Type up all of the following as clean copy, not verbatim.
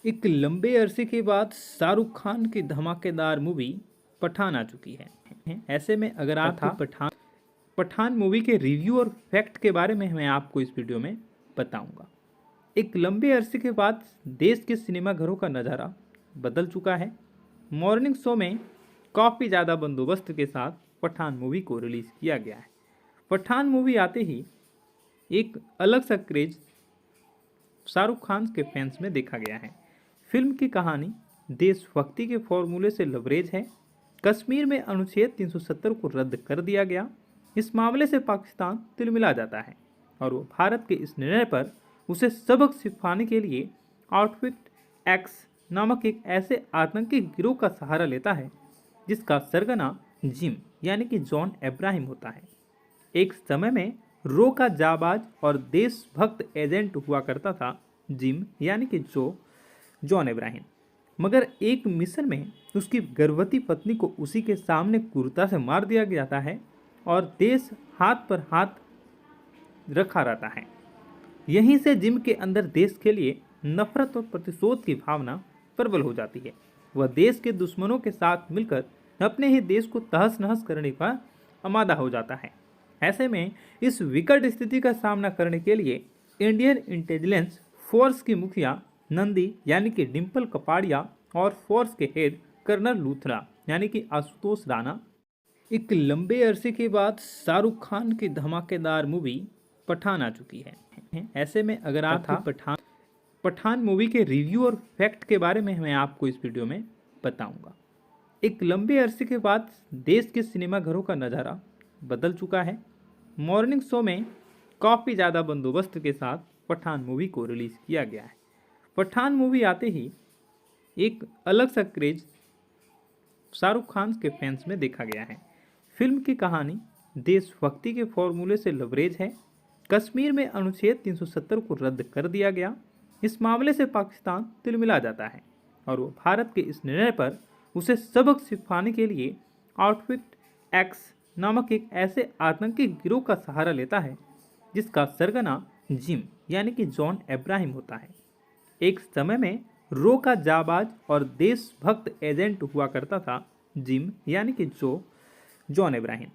एक लंबे अरसे के बाद शाहरुख खान की धमाकेदार मूवी पठान आ चुकी है। ऐसे में अगर आपको पठान मूवी के रिव्यू और फैक्ट के बारे में मैं आपको इस वीडियो में बताऊंगा। एक लंबे अरसे के बाद देश के सिनेमाघरों का नज़ारा बदल चुका है। मॉर्निंग शो में काफ़ी ज़्यादा बंदोबस्त के साथ पठान मूवी को रिलीज़ किया गया है। पठान मूवी आते ही एक अलग सा क्रेज शाहरुख खान के फैंस में देखा गया है। फिल्म की कहानी देशभक्ति के फॉर्मूले से लबरेज है। कश्मीर में अनुच्छेद 370 को रद्द कर दिया गया। इस मामले से पाकिस्तान तिलमिला जाता है और वो भारत के इस निर्णय पर उसे सबक सिखाने के लिए आउटफिट एक्स नामक एक ऐसे आतंकी गिरोह का सहारा लेता है जिसका सरगना जिम यानी कि जॉन अब्राहम होता है। एक समय में रो का जाबाज और देशभक्त एजेंट हुआ करता था जिम यानी कि जॉन अब्राहम, मगर एक मिशन में उसकी गर्भवती पत्नी को उसी के सामने क्रूरता से मार दिया जाता है और देश हाथ पर हाथ रखा रहता है। यहीं से जिम के अंदर देश के लिए नफरत और प्रतिशोध की भावना प्रबल हो जाती है। वह देश के दुश्मनों के साथ मिलकर अपने ही देश को तहस नहस करने का आमादा हो जाता है। ऐसे में इस विकट स्थिति का सामना करने के लिए इंडियन इंटेलिजेंस फोर्स की मुखिया नंदी यानी कि डिम्पल कपाड़िया और फोर्स के हेड कर्नल लूथरा यानी कि आशुतोष राणा एक लंबे अरसे के बाद शाहरुख खान की धमाकेदार मूवी पठान आ चुकी है। ऐसे में अगर आपको पठान मूवी के रिव्यू और फैक्ट के बारे में मैं आपको इस वीडियो में बताऊंगा। एक लंबे अरसे के बाद देश के सिनेमाघरों का नज़ारा बदल चुका है। मॉर्निंग शो में काफ़ी ज़्यादा बंदोबस्त के साथ पठान मूवी को रिलीज़ किया गया है। पठान मूवी आते ही एक अलग सा क्रेज शाहरुख खान के फैंस में देखा गया है। फिल्म की कहानी देशभक्ति के फॉर्मूले से लबरेज है। कश्मीर में अनुच्छेद 370 को रद्द कर दिया गया। इस मामले से पाकिस्तान तिलमिला जाता है और वो भारत के इस निर्णय पर उसे सबक सिखाने के लिए आउटफिट एक्स नामक एक ऐसे आतंकी गिरोह का सहारा लेता है जिसका सरगना जिम यानी कि जॉन अब्राहम होता है। एक समय में रो का जाबाज और देशभक्त एजेंट हुआ करता था जिम यानी कि जॉन अब्राहम,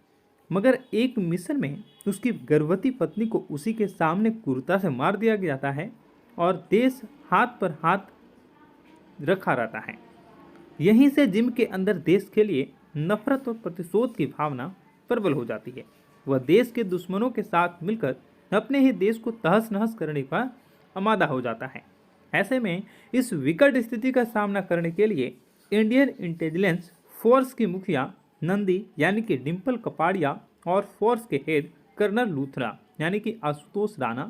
मगर एक मिशन में उसकी गर्भवती पत्नी को उसी के सामने क्रूरता से मार दिया जाता है और देश हाथ पर हाथ रखा रहता है। यहीं से जिम के अंदर देश के लिए नफरत और प्रतिशोध की भावना प्रबल हो जाती है। वह देश के दुश्मनों के साथ मिलकर अपने ही देश को तहस नहस करने का आमादा हो जाता है। ऐसे में इस विकट स्थिति का सामना करने के लिए इंडियन इंटेलिजेंस फोर्स की मुखिया नंदी यानी कि डिम्पल कपाड़िया और फोर्स के हेड कर्नल लूथरा यानी कि आशुतोष राणा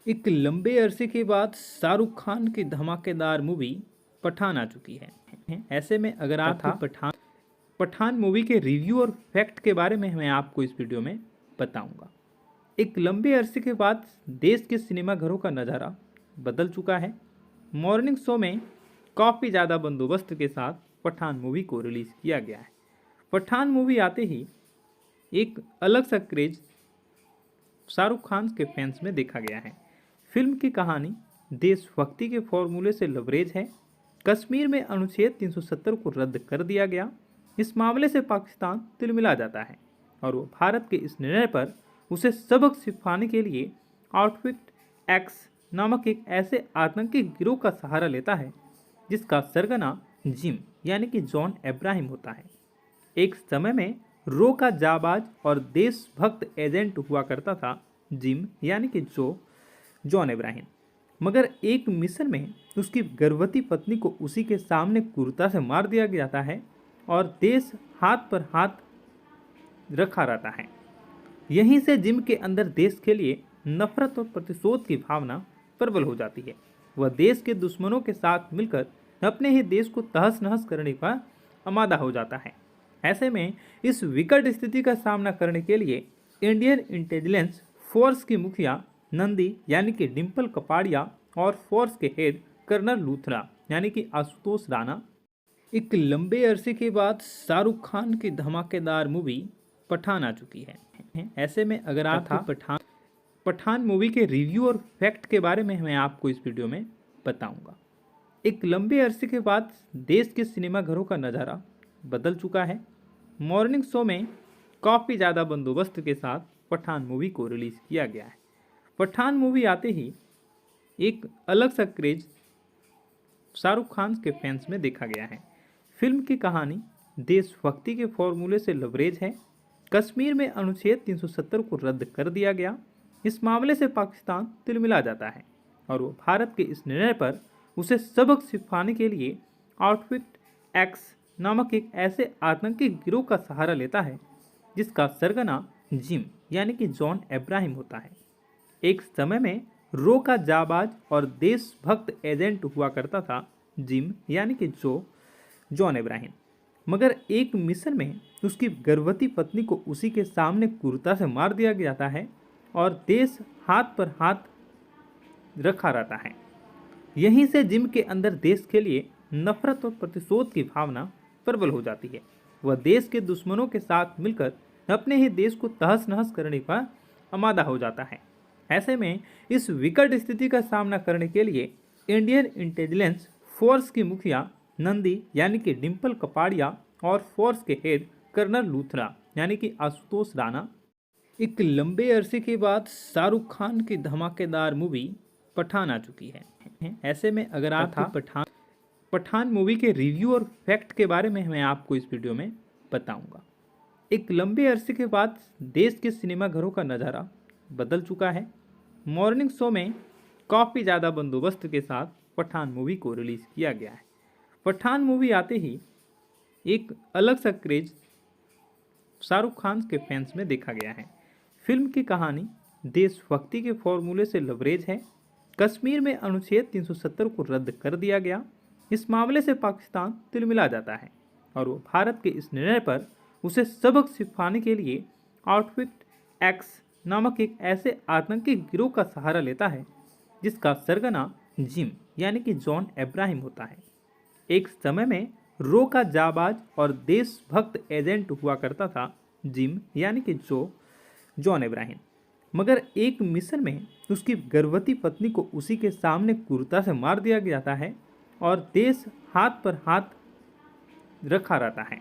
एक लंबे अरसे के बाद शाहरुख खान की धमाकेदार मूवी पठान आ चुकी है। ऐसे में अगर आपको पठान मूवी के रिव्यू और फैक्ट के बारे में मैं आपको इस वीडियो में बताऊंगा। एक लंबे अरसे के बाद देश के सिनेमाघरों का नज़ारा बदल चुका है। मॉर्निंग शो में काफ़ी ज़्यादा बंदोबस्त के साथ पठान मूवी को रिलीज़ किया गया है। पठान मूवी आते ही एक अलग सा क्रेज शाहरुख खान के फैंस में देखा गया है। फिल्म की कहानी देशभक्ति के फॉर्मूले से लबरेज है। कश्मीर में अनुच्छेद 370 को रद्द कर दिया गया। इस मामले से पाकिस्तान तिलमिला जाता है और वो भारत के इस निर्णय पर उसे सबक सिखाने के लिए आउटफिट एक्स नामक एक ऐसे आतंकी गिरोह का सहारा लेता है जिसका सरगना जिम यानी कि जॉन अब्राहम होता है। एक समय में रो का जाबाज और देशभक्त एजेंट हुआ करता था जिम यानी कि जॉन अब्राहम, मगर एक मिशन में उसकी गर्भवती पत्नी को उसी के सामने क्रूरता से मार दिया जाता है और देश हाथ पर हाथ रखा रहता है। यहीं से जिम के अंदर देश के लिए नफरत और प्रतिशोध की भावना प्रबल हो जाती है। वह देश के दुश्मनों के साथ मिलकर अपने ही देश को तहस नहस करने का आमादा हो जाता है। ऐसे में इस विकट स्थिति का सामना करने के लिए इंडियन इंटेलिजेंस फोर्स की मुखिया नंदी यानी कि डिम्पल कपाड़िया और फोर्स के हेड कर्नल लूथरा यानी कि आशुतोष राणा एक लंबे अरसे के बाद शाहरुख खान की धमाकेदार मूवी पठान आ चुकी है। ऐसे में अगर आपको पठान मूवी के रिव्यू और फैक्ट के बारे में मैं आपको इस वीडियो में बताऊंगा। एक लंबे अरसे के बाद देश के सिनेमाघरों का नज़ारा बदल चुका है। मॉर्निंग शो में काफ़ी ज़्यादा बंदोबस्त के साथ पठान मूवी को रिलीज़ किया गया है। पठान मूवी आते ही एक अलग सा क्रेज शाहरुख खान के फैंस में देखा गया है। फिल्म की कहानी देशभक्ति के फॉर्मूले से लबरेज है। कश्मीर में अनुच्छेद 370 को रद्द कर दिया गया। इस मामले से पाकिस्तान तिलमिला जाता है और वो भारत के इस निर्णय पर उसे सबक सिखाने के लिए आउटफिट एक्स नामक एक ऐसे आतंकी गिरोह का सहारा लेता है जिसका सरगना जिम यानी कि जॉन अब्राहम होता है। एक समय में रो का जाबाज और देशभक्त एजेंट हुआ करता था जिम यानी कि जॉन अब्राहम, मगर एक मिशन में उसकी गर्भवती पत्नी को उसी के सामने क्रूरता से मार दिया जाता है और देश हाथ पर हाथ रखा रहता है। यहीं से जिम के अंदर देश के लिए नफरत और प्रतिशोध की भावना प्रबल हो जाती है। वह देश के दुश्मनों के साथ मिलकर अपने ही देश को तहस नहस करने का आमादा हो जाता है। ऐसे में इस विकट स्थिति का सामना करने के लिए इंडियन इंटेलिजेंस फोर्स की मुखिया नंदी यानी कि डिम्पल कपाड़िया और फोर्स के हेड कर्नल लूथरा यानी कि आशुतोष राणा एक लंबे अरसे के बाद शाहरुख खान की धमाकेदार मूवी पठान आ चुकी है। ऐसे में अगर आप पठान मूवी के रिव्यू और फैक्ट के बारे में मैं आपको इस वीडियो में बताऊंगा। एक लंबे अरसे के बाद देश के सिनेमाघरों का नज़ारा बदल चुका है। मॉर्निंग शो में काफ़ी ज़्यादा बंदोबस्त के साथ पठान मूवी को रिलीज़ किया गया है। पठान मूवी आते ही एक अलग सा क्रेज शाहरुख खान के फैंस में देखा गया है। फिल्म की कहानी देशभक्ति के फॉर्मूले से लबरेज है। कश्मीर में अनुच्छेद 370 को रद्द कर दिया गया। इस मामले से पाकिस्तान तिलमिला जाता है और वो भारत के इस निर्णय पर उसे सबक सिखाने के लिए आउटफिट एक्स नामक एक ऐसे आतंकी गिरोह का सहारा लेता है जिसका सरगना जिम यानी कि जॉन अब्राहम होता है। एक समय में रो का जाबाज और देशभक्त एजेंट हुआ करता था जिम यानी कि जॉन अब्राहम, मगर एक मिशन में उसकी गर्भवती पत्नी को उसी के सामने क्रूरता से मार दिया जाता है और देश हाथ पर हाथ रखा रहता है।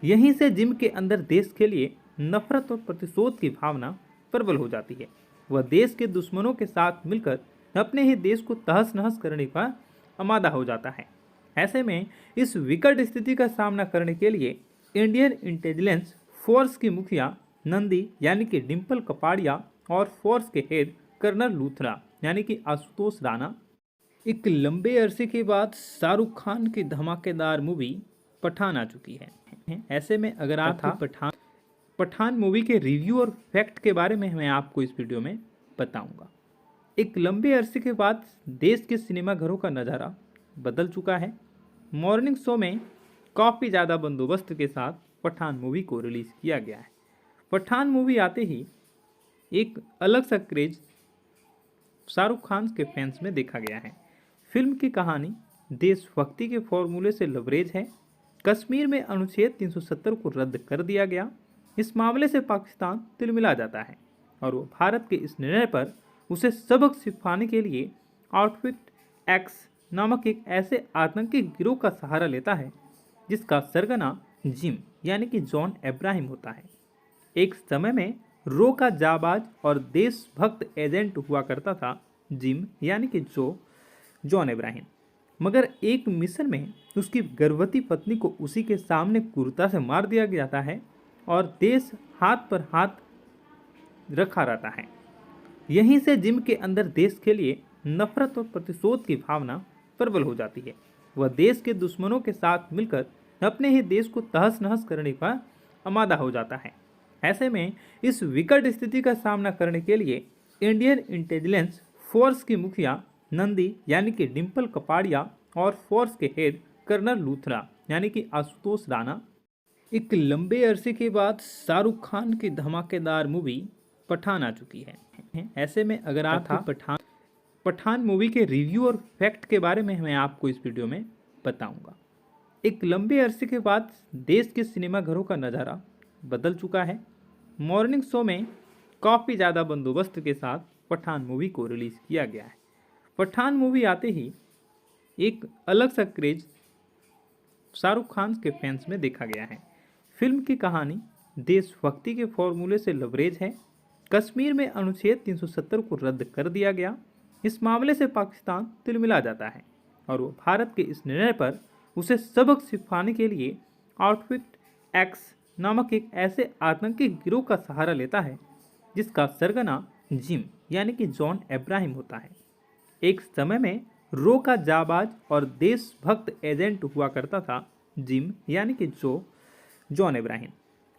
यहीं से जिम के अंदर देश के लिए नफरत और प्रतिशोध की भावना प्रबल हो जाती है। वह देश के दुश्मनों के साथ मिलकर अपने ही देश को तहस नहस करने का आमादा हो जाता है। ऐसे में इस विकट स्थिति का सामना करने के लिए इंडियन इंटेलिजेंस फोर्स की मुखिया नंदी यानी कि डिम्पल कपाड़िया और फोर्स के हेड कर्नल लूथरा यानी कि आशुतोष राणा एक लंबे अरसे के बाद शाहरुख खान की धमाकेदार मूवी पठान आ चुकी है। ऐसे में अगर आप पठान मूवी के रिव्यू और फैक्ट के बारे में मैं आपको इस वीडियो में बताऊंगा। एक लंबे अरसे के बाद देश के सिनेमाघरों का नज़ारा बदल चुका है। मॉर्निंग शो में काफ़ी ज़्यादा बंदोबस्त के साथ पठान मूवी को रिलीज़ किया गया है। पठान मूवी आते ही एक अलग सा क्रेज शाहरुख खान के फैंस में देखा गया है। फिल्म की कहानी देशभक्ति के फॉर्मूले से लबरेज है। कश्मीर में अनुच्छेद 370 को रद्द कर दिया गया। इस मामले से पाकिस्तान तिलमिला जाता है और वो भारत के इस निर्णय पर उसे सबक सिखाने के लिए आउटफिट एक्स नामक एक ऐसे आतंकी गिरोह का सहारा लेता है जिसका सरगना जिम यानी कि जॉन अब्राहम होता है। एक समय में रो का जाबाज और देशभक्त एजेंट हुआ करता था जिम यानी कि जॉन अब्राहम, मगर एक मिशन में उसकी गर्भवती पत्नी को उसी के सामने क्रूरता से मार दिया जाता है और देश हाथ पर हाथ रखा रहता है। यहीं से जिम के अंदर देश के लिए नफरत और प्रतिशोध की भावना प्रबल हो जाती है। वह देश के दुश्मनों के साथ मिलकर अपने ही देश को तहस नहस करने का आमादा हो जाता है। ऐसे में इस विकट स्थिति का सामना करने के लिए इंडियन इंटेलिजेंस फोर्स की मुखिया नंदी यानी कि डिम्पल कपाड़िया और फोर्स के हेड कर्नल लूथरा यानी कि आशुतोष राणा एक लंबे अरसे के बाद शाहरुख खान की धमाकेदार मूवी पठान आ चुकी है। ऐसे में अगर आप पठान मूवी के रिव्यू और फैक्ट के बारे में मैं आपको इस वीडियो में बताऊंगा। एक लंबे अरसे के बाद देश के सिनेमाघरों का नज़ारा बदल चुका है। मॉर्निंग शो में काफ़ी ज़्यादा बंदोबस्त के साथ पठान मूवी को रिलीज़ किया गया है। पठान मूवी आते ही एक अलग सा क्रेज शाहरुख खान के फैंस में देखा गया है। फिल्म की कहानी देशभक्ति के फॉर्मूले से लबरेज है। कश्मीर में अनुच्छेद 370 को रद्द कर दिया गया। इस मामले से पाकिस्तान तिलमिला जाता है और वो भारत के इस निर्णय पर उसे सबक सिखाने के लिए आउटफिट एक्स नामक एक ऐसे आतंकी गिरोह का सहारा लेता है जिसका सरगना जिम यानी कि जॉन अब्राहम होता है। एक समय में रो का जाबाज और देशभक्त एजेंट हुआ करता था जिम यानी कि जॉन अब्राहम,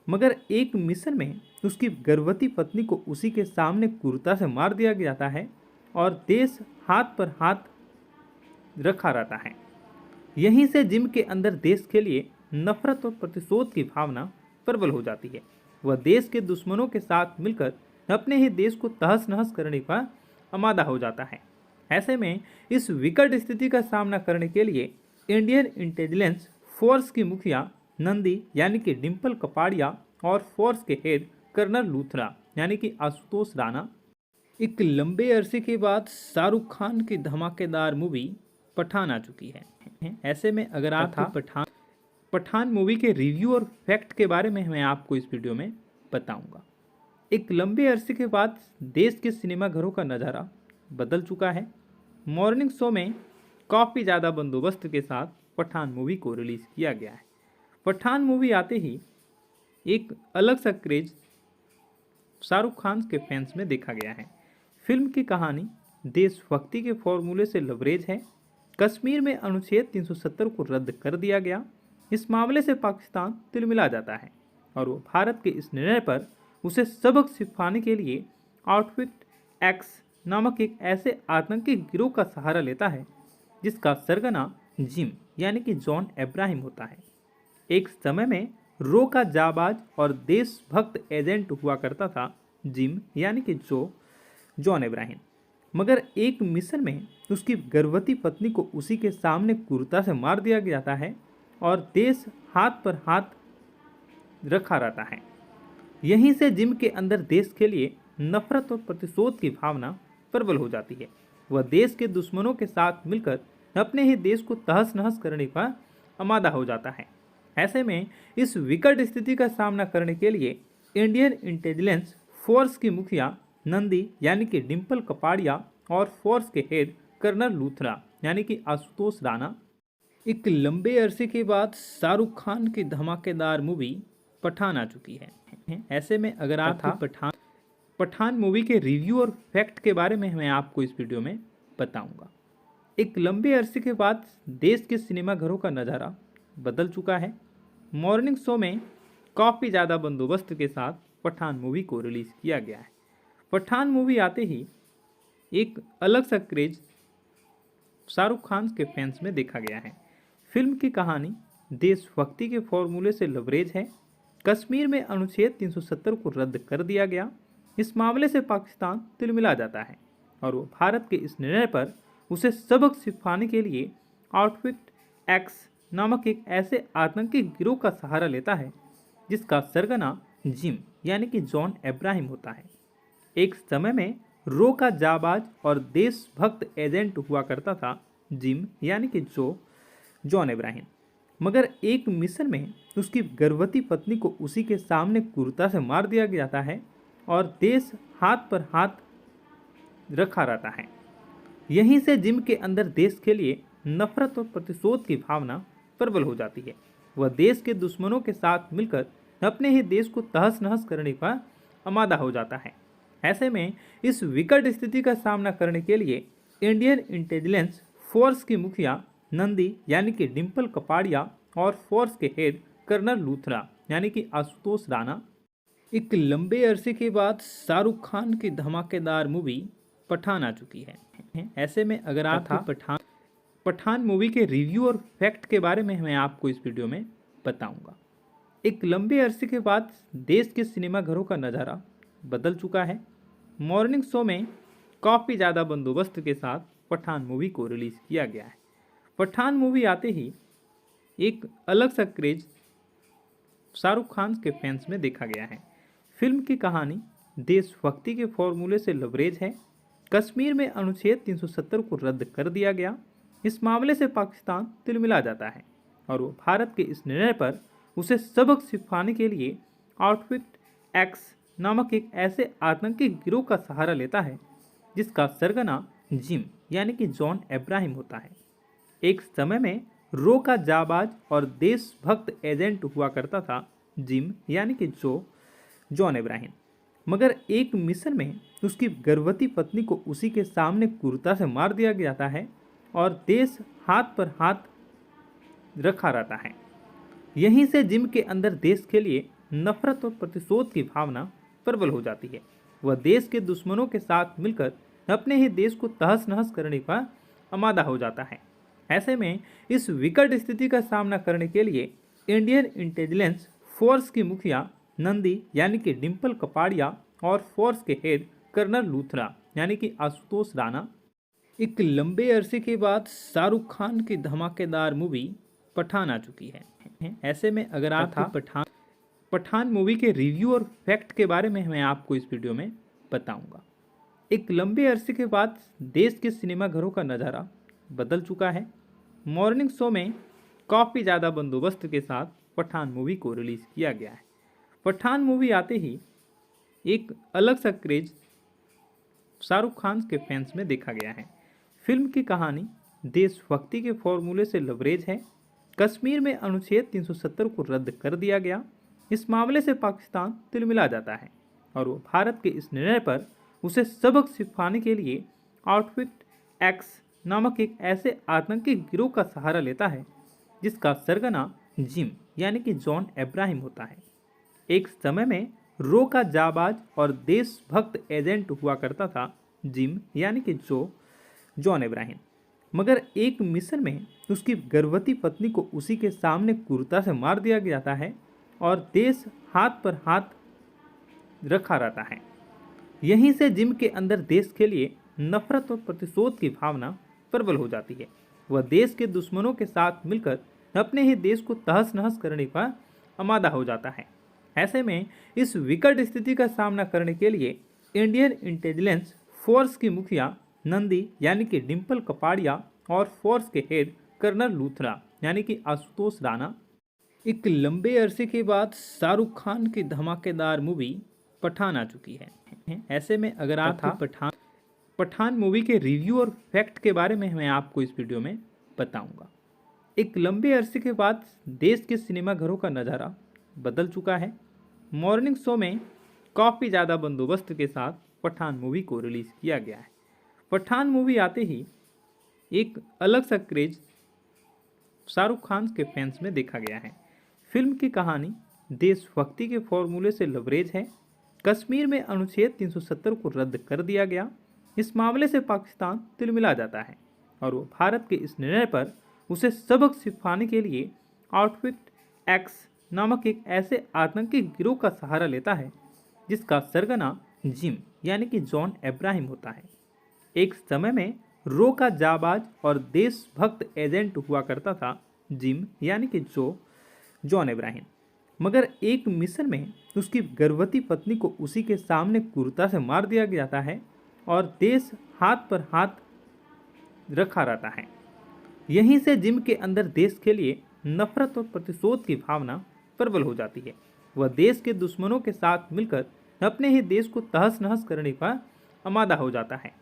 मगर एक मिशन में उसकी गर्भवती पत्नी को उसी के सामने क्रूरता से मार दिया जाता है और देश हाथ पर हाथ रखा रहता है। यहीं से जिम के अंदर देश के लिए नफरत और प्रतिशोध की भावना प्रबल हो जाती है। वह देश के दुश्मनों के साथ मिलकर अपने ही देश को तहस नहस करने का आमादा हो जाता है। ऐसे में इस विकट स्थिति का सामना करने के लिए इंडियन इंटेलिजेंस फोर्स की मुखिया नंदी यानी कि डिम्पल कपाड़िया और फोर्स के हेड कर्नल लूथरा यानी कि आशुतोष राणा एक लंबे अरसे के बाद शाहरुख खान की धमाकेदार मूवी पठान आ चुकी है। ऐसे में अगर आप पठान मूवी के रिव्यू और फैक्ट के बारे में मैं आपको इस वीडियो में बताऊंगा। एक लंबे अरसे के बाद देश के सिनेमाघरों का नज़ारा बदल चुका है। मॉर्निंग शो में काफ़ी ज़्यादा बंदोबस्त के साथ पठान मूवी को रिलीज़ किया गया है। पठान मूवी आते ही एक अलग सा क्रेज शाहरुख खान के फैंस में देखा गया है। फिल्म की कहानी देशभक्ति के फॉर्मूले से लबरेज है। कश्मीर में अनुच्छेद 370 को रद्द कर दिया गया। इस मामले से पाकिस्तान तिलमिला जाता है और वो भारत के इस निर्णय पर उसे सबक सिखाने के लिए आउटफिट एक्स नामक एक ऐसे आतंकी गिरोह का सहारा लेता है जिसका सरगना जिम यानी कि जॉन अब्राहम होता है। एक समय में रो का जाबाज और देशभक्त एजेंट हुआ करता था जिम यानी कि जॉन अब्राहम, मगर एक मिशन में उसकी गर्भवती पत्नी को उसी के सामने क्रूरता से मार दिया जाता है और देश हाथ पर हाथ रखा रहता है। यहीं से जिम के अंदर देश के लिए नफरत और प्रतिशोध की भावना प्रबल हो जाती है। वह देश के दुश्मनों के साथ मिलकर अपने ही देश को तहस नहस करने का आमादा हो जाता है। ऐसे में इस विकट स्थिति का सामना करने के लिए इंडियन इंटेलिजेंस फोर्स की मुखिया नंदी यानी कि डिम्पल कपाड़िया और फोर्स के हेड कर्नल लूथरा यानी कि आशुतोष राणा एक लंबे अरसे के बाद शाहरुख खान की धमाकेदार मूवी पठान आ चुकी है। ऐसे में अगर आप पठान मूवी के रिव्यू और फैक्ट के बारे में मैं आपको इस वीडियो में बताऊंगा। एक लंबे अरसे के बाद देश के सिनेमाघरों का नज़ारा बदल चुका है। मॉर्निंग शो में काफ़ी ज़्यादा बंदोबस्त के साथ पठान मूवी को रिलीज़ किया गया है। पठान मूवी आते ही एक अलग सा क्रेज शाहरुख खान के फैंस में देखा गया है। फिल्म की कहानी देशभक्ति के फॉर्मूले से लबरेज है। कश्मीर में अनुच्छेद 370 को रद्द कर दिया गया। इस मामले से पाकिस्तान तिलमिला जाता है और वो भारत के इस निर्णय पर उसे सबक सिखाने के लिए आउटफिट एक्स नामक एक ऐसे आतंकी गिरोह का सहारा लेता है जिसका सरगना जिम यानी कि जॉन अब्राहम होता है। एक समय में रो का जाबाज और देशभक्त एजेंट हुआ करता था जिम यानी कि जॉन अब्राहम, मगर एक मिशन में उसकी गर्भवती पत्नी को उसी के सामने क्रूरता से मार दिया जाता है और देश हाथ पर हाथ रखा रहता है। यहीं से जिम के अंदर देश के लिए नफरत और प्रतिशोध की भावना प्रबल हो जाती है। वह देश के दुश्मनों के साथ मिलकर अपने ही देश को तहस नहस करने का आमादा हो जाता है। ऐसे में इस विकट स्थिति का सामना करने के लिए इंडियन इंटेलिजेंस फोर्स की मुखिया नंदी यानी कि डिम्पल कपाड़िया और फोर्स के हेड कर्नल लूथरा यानी कि आशुतोष राणा एक लंबे अरसे के बाद शाहरुख खान की धमाकेदार मूवी पठान आ चुकी है। ऐसे में अगर आप पठान मूवी के रिव्यू और फैक्ट के बारे में मैं आपको इस वीडियो में बताऊंगा। एक लंबे अरसे के बाद देश के सिनेमाघरों का नज़ारा बदल चुका है। मॉर्निंग शो में काफ़ी ज़्यादा बंदोबस्त के साथ पठान मूवी को रिलीज़ किया गया है। पठान मूवी आते ही एक अलग सा क्रेज शाहरुख खान के फैंस में देखा गया है। फिल्म की कहानी देशभक्ति के फॉर्मूले से लबरेज है। कश्मीर में अनुच्छेद 370 को रद्द कर दिया गया। इस मामले से पाकिस्तान तिलमिला जाता है और वो भारत के इस निर्णय पर उसे सबक सिखाने के लिए आउटफिट एक्स नामक एक ऐसे आतंकी गिरोह का सहारा लेता है जिसका सरगना जिम यानी कि जॉन अब्राहम होता है। एक समय में रो का जाबाज और देशभक्त एजेंट हुआ करता था जिम यानी कि जॉन अब्राहम, मगर एक मिशन में उसकी गर्भवती पत्नी को उसी के सामने क्रूरता से मार दिया जाता है और देश हाथ पर हाथ रखा रहता है। यहीं से जिम के अंदर देश के लिए नफरत और प्रतिशोध की भावना प्रबल हो जाती है। वह देश के दुश्मनों के साथ मिलकर अपने ही देश को तहस नहस करने का आमादा हो जाता है। ऐसे में इस विकट स्थिति का सामना करने के लिए इंडियन इंटेलिजेंस फोर्स की मुखिया नंदी यानी कि डिम्पल कपाड़िया और फोर्स के हेड कर्नल लूथरा यानी कि आशुतोष राणा एक लंबे अरसे के बाद शाहरुख खान की धमाकेदार मूवी पठान आ चुकी है। ऐसे में अगर आपको पठान मूवी के रिव्यू और फैक्ट के बारे में मैं आपको इस वीडियो में बताऊंगा। एक लंबे अरसे के बाद देश के सिनेमाघरों का नज़ारा बदल चुका है। मॉर्निंग शो में काफ़ी ज़्यादा बंदोबस्त के साथ पठान मूवी को रिलीज़ किया गया है। पठान मूवी आते ही एक अलग सा क्रेज शाहरुख खान के फैंस में देखा गया है। फिल्म की कहानी देशभक्ति के फॉर्मूले से लबरेज है। कश्मीर में अनुच्छेद 370 को रद्द कर दिया गया। इस मामले से पाकिस्तान तिलमिला जाता है और वो भारत के इस निर्णय पर उसे सबक सिखाने के लिए आउटफिट एक्स नामक एक ऐसे आतंकी गिरोह का सहारा लेता है जिसका सरगना जिम यानी कि जॉन अब्राहम होता है। एक समय में रो का जाबाज और देशभक्त एजेंट हुआ करता था जिम यानी कि जॉन अब्राहम, मगर एक मिशन में उसकी गर्भवती पत्नी को उसी के सामने क्रूरता से मार दिया जाता है और देश हाथ पर हाथ रखा रहता है। यहीं से जिम के अंदर देश के लिए नफरत और प्रतिशोध की भावना प्रबल हो जाती है। वह देश के दुश्मनों के साथ मिलकर अपने ही देश को तहस नहस करने का आमादा हो जाता है। ऐसे में इस विकट स्थिति का सामना करने के लिए इंडियन इंटेलिजेंस फोर्स की मुखिया नंदी यानी कि डिम्पल कपाड़िया और फोर्स के हेड कर्नल लूथरा यानी कि आशुतोष राणा एक लंबे अरसे के बाद शाहरुख खान की धमाकेदार मूवी पठान आ चुकी है। ऐसे में अगर आपको पठान मूवी के रिव्यू और फैक्ट के बारे में मैं आपको इस वीडियो में बताऊंगा। एक लंबे अरसे के बाद देश के सिनेमाघरों का नज़ारा बदल चुका है। मॉर्निंग शो में काफ़ी ज़्यादा बंदोबस्त के साथ पठान मूवी को रिलीज़ किया गया है। पठान मूवी आते ही एक अलग सा क्रेज शाहरुख खान के फैंस में देखा गया है। फिल्म की कहानी देशभक्ति के फॉर्मूले से लबरेज है। कश्मीर में अनुच्छेद 370 को रद्द कर दिया गया। इस मामले से पाकिस्तान तिलमिला जाता है और वो भारत के इस निर्णय पर उसे सबक सिखाने के लिए आउटफिट एक्स नामक एक ऐसे आतंकी गिरोह का सहारा लेता है जिसका सरगना जिम यानी कि जॉन अब्राहम होता है। एक समय में रो का जाबाज और देशभक्त एजेंट हुआ करता था जिम यानी कि जॉन अब्राहम, मगर एक मिशन में उसकी गर्भवती पत्नी को उसी के सामने क्रूरता से मार दिया जाता है और देश हाथ पर हाथ रखा रहता है। यहीं से जिम के अंदर देश के लिए नफरत और प्रतिशोध की भावना प्रबल हो जाती है। वह देश के दुश्मनों के साथ मिलकर अपने ही देश को तहस नहस करने का आमादा हो जाता है।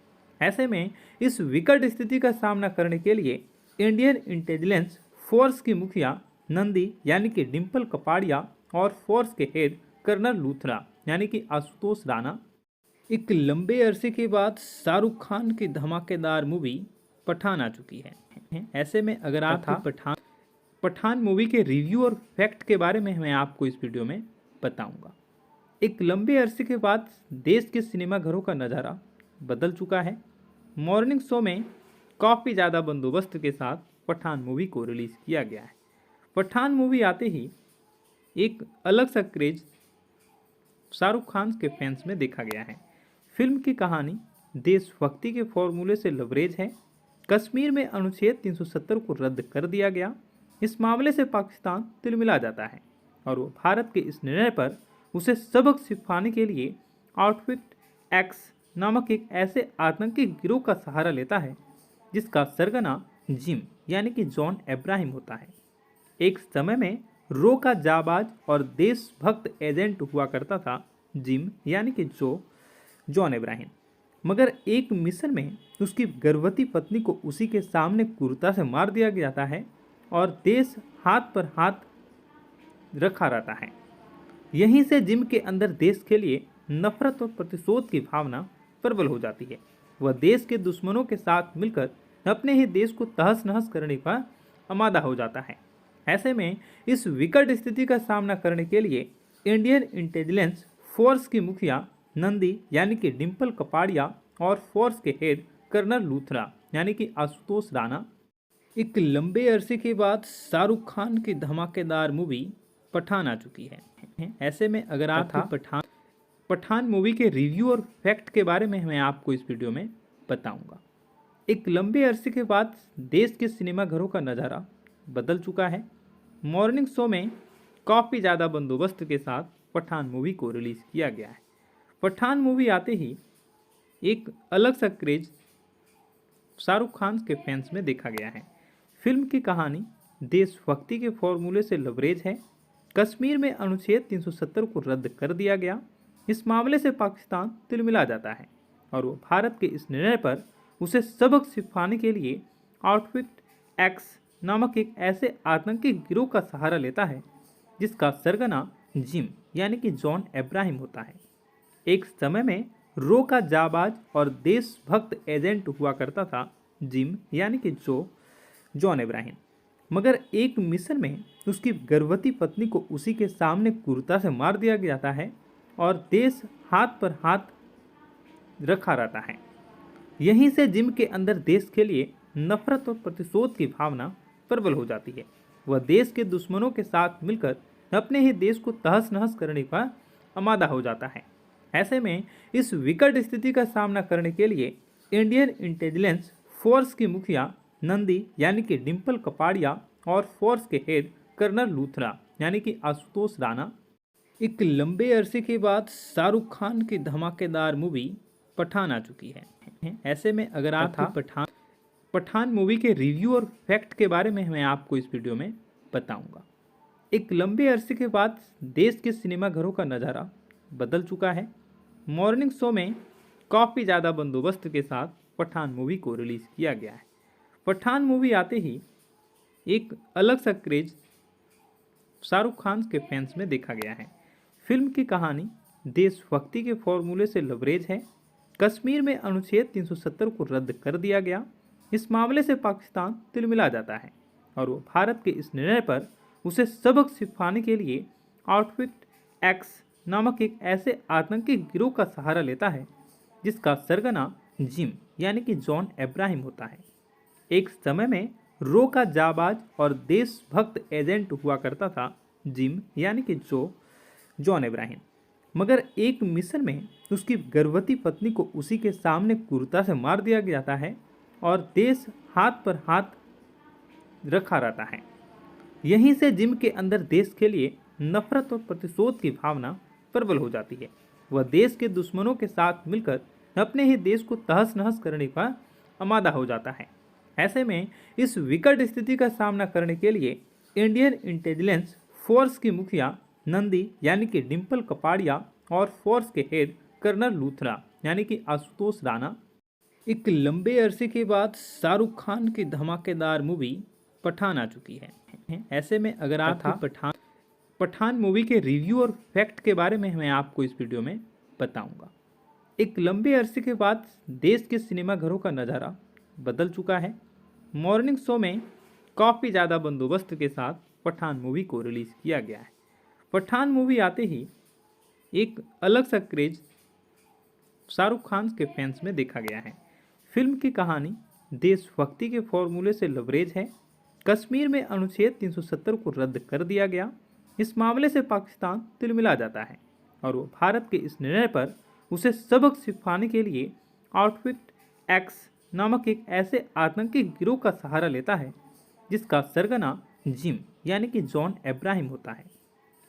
ऐसे में इस विकट स्थिति का सामना करने के लिए इंडियन इंटेलिजेंस फोर्स की मुखिया नंदी यानी कि डिम्पल कपाड़िया और फोर्स के हेड कर्नल लूथरा यानी कि आशुतोष राणा एक लंबे अरसे के बाद शाहरुख खान की धमाकेदार मूवी पठान आ चुकी है। ऐसे में अगर आपको पठान मूवी के रिव्यू और फैक्ट के बारे में मैं आपको इस वीडियो में बताऊंगा। एक लंबे अरसे के बाद देश के सिनेमाघरों का नज़ारा बदल चुका है। मॉर्निंग शो में काफ़ी ज़्यादा बंदोबस्त के साथ पठान मूवी को रिलीज़ किया गया है। पठान मूवी आते ही एक अलग सा क्रेज शाहरुख खान के फैंस में देखा गया है। फिल्म की कहानी देशभक्ति के फॉर्मूले से लबरेज है। कश्मीर में अनुच्छेद 370 को रद्द कर दिया गया। इस मामले से पाकिस्तान तिलमिला जाता है और वो भारत के इस निर्णय पर उसे सबक सिखाने के लिए आउटफिट एक्स नामक एक ऐसे आतंकी गिरोह का सहारा लेता है जिसका सरगना जिम यानी कि जॉन अब्राहम होता है। एक समय में रो का जाबाज और देशभक्त एजेंट हुआ करता था जिम यानी कि जॉन अब्राहम। मगर एक मिशन में उसकी गर्भवती पत्नी को उसी के सामने क्रूरता से मार दिया जाता है और देश हाथ पर हाथ रखा रहता है। यहीं से जिम के अंदर देश के लिए नफरत और प्रतिशोध की भावना प्रबल हो जाती है। वह देश के दुश्मनों के साथ मिलकर अपने ही देश को तहस नहस करने का आमादा हो जाता है। ऐसे में इस विकट स्थिति का सामना करने के लिए इंडियन इंटेलिजेंस फोर्स की मुखिया नंदी यानी कि डिम्पल कपाड़िया और फोर्स के हेड कर्नल लूथरा यानी कि आशुतोष राणा। एक लंबे अरसे के बाद शाहरुख खान की धमाकेदार मूवी पठान आ चुकी है। ऐसे में अगर आपको पठान मूवी के रिव्यू और फैक्ट के बारे में मैं आपको इस वीडियो में बताऊंगा। एक लंबे अरसे के बाद देश के सिनेमाघरों का नज़ारा बदल चुका है। मॉर्निंग शो में काफ़ी ज़्यादा बंदोबस्त के साथ पठान मूवी को रिलीज़ किया गया है। पठान मूवी आते ही एक अलग सा क्रेज शाहरुख खान के फैंस में देखा गया है। फिल्म की कहानी देशभक्ति के फॉर्मूले से लबरेज है। कश्मीर में अनुच्छेद 370 को रद्द कर दिया गया। इस मामले से पाकिस्तान तिलमिला जाता है और वो भारत के इस निर्णय पर उसे सबक सिखाने के लिए आउटफिट एक्स नामक एक ऐसे आतंकी गिरोह का सहारा लेता है जिसका सरगना जिम यानी कि जॉन अब्राहम होता है। एक समय में रो का जाबाज और देशभक्त एजेंट हुआ करता था जिम यानी कि जॉन अब्राहम। मगर एक मिशन में उसकी गर्भवती पत्नी को उसी के सामने क्रूरता से मार दिया जाता है और देश हाथ पर हाथ रखा रहता है। यहीं से जिम के अंदर देश के लिए नफरत और प्रतिशोध की भावना प्रबल हो जाती है। वह देश के दुश्मनों के साथ मिलकर अपने ही देश को तहस नहस करने का आमादा हो जाता है। ऐसे में इस विकट स्थिति का सामना करने के लिए इंडियन इंटेलिजेंस फोर्स की मुखिया नंदी यानी कि डिम्पल कपाड़िया और फोर्स के हेड कर्नल लूथरा यानी कि आशुतोष राणा। एक लंबे अरसे के बाद शाहरुख खान की धमाकेदार मूवी पठान आ चुकी है। ऐसे में अगर आपको पठान मूवी के रिव्यू और फैक्ट के बारे में मैं आपको इस वीडियो में बताऊंगा। एक लंबे अरसे के बाद देश के सिनेमाघरों का नज़ारा बदल चुका है। मॉर्निंग शो में काफ़ी ज़्यादा बंदोबस्त के साथ पठान मूवी को रिलीज़ किया गया है। पठान मूवी आते ही एक अलग सा क्रेज शाहरुख खान के फैंस में देखा गया है। फिल्म की कहानी देशभक्ति के फॉर्मूले से लबरेज है। कश्मीर में अनुच्छेद 370 को रद्द कर दिया गया। इस मामले से पाकिस्तान तिलमिला जाता है और वो भारत के इस निर्णय पर उसे सबक सिखाने के लिए आउटफिट एक्स नामक एक ऐसे आतंकी गिरोह का सहारा लेता है जिसका सरगना जिम यानी कि जॉन अब्राहम होता है। एक समय में रो का जाबाज और देशभक्त एजेंट हुआ करता था जिम यानी कि जॉन अब्राहम। मगर एक मिशन में उसकी गर्भवती पत्नी को उसी के सामने क्रूरता से मार दिया जाता है और देश हाथ पर हाथ रखा रहता है। यहीं से जिम के अंदर देश के लिए नफरत और प्रतिशोध की भावना प्रबल हो जाती है। वह देश के दुश्मनों के साथ मिलकर अपने ही देश को तहस नहस करने का आमादा हो जाता है। ऐसे में इस विकट स्थिति का सामना करने के लिए इंडियन इंटेलिजेंस फोर्स की मुखिया नंदी यानी कि डिम्पल कपाड़िया और फोर्स के हेड कर्नल लूथरा यानी कि आशुतोष राणा। एक लंबे अरसे के बाद शाहरुख खान की धमाकेदार मूवी पठान आ चुकी है। ऐसे में अगर आपको पठान मूवी के रिव्यू और फैक्ट के बारे में मैं आपको इस वीडियो में बताऊंगा। एक लंबे अरसे के बाद देश के सिनेमाघरों का नज़ारा बदल चुका है। मॉर्निंग शो में काफ़ी ज़्यादा बंदोबस्त के साथ पठान मूवी को रिलीज़ किया गया है। पठान मूवी आते ही एक अलग सा क्रेज शाहरुख खान के फैंस में देखा गया है। फिल्म की कहानी देशभक्ति के फॉर्मूले से लबरेज है। कश्मीर में अनुच्छेद 370 को रद्द कर दिया गया। इस मामले से पाकिस्तान तिलमिला जाता है और वो भारत के इस निर्णय पर उसे सबक सिखाने के लिए आउटफिट एक्स नामक एक ऐसे आतंकी गिरोह का सहारा लेता है जिसका सरगना जिम यानी कि जॉन अब्राहम होता है।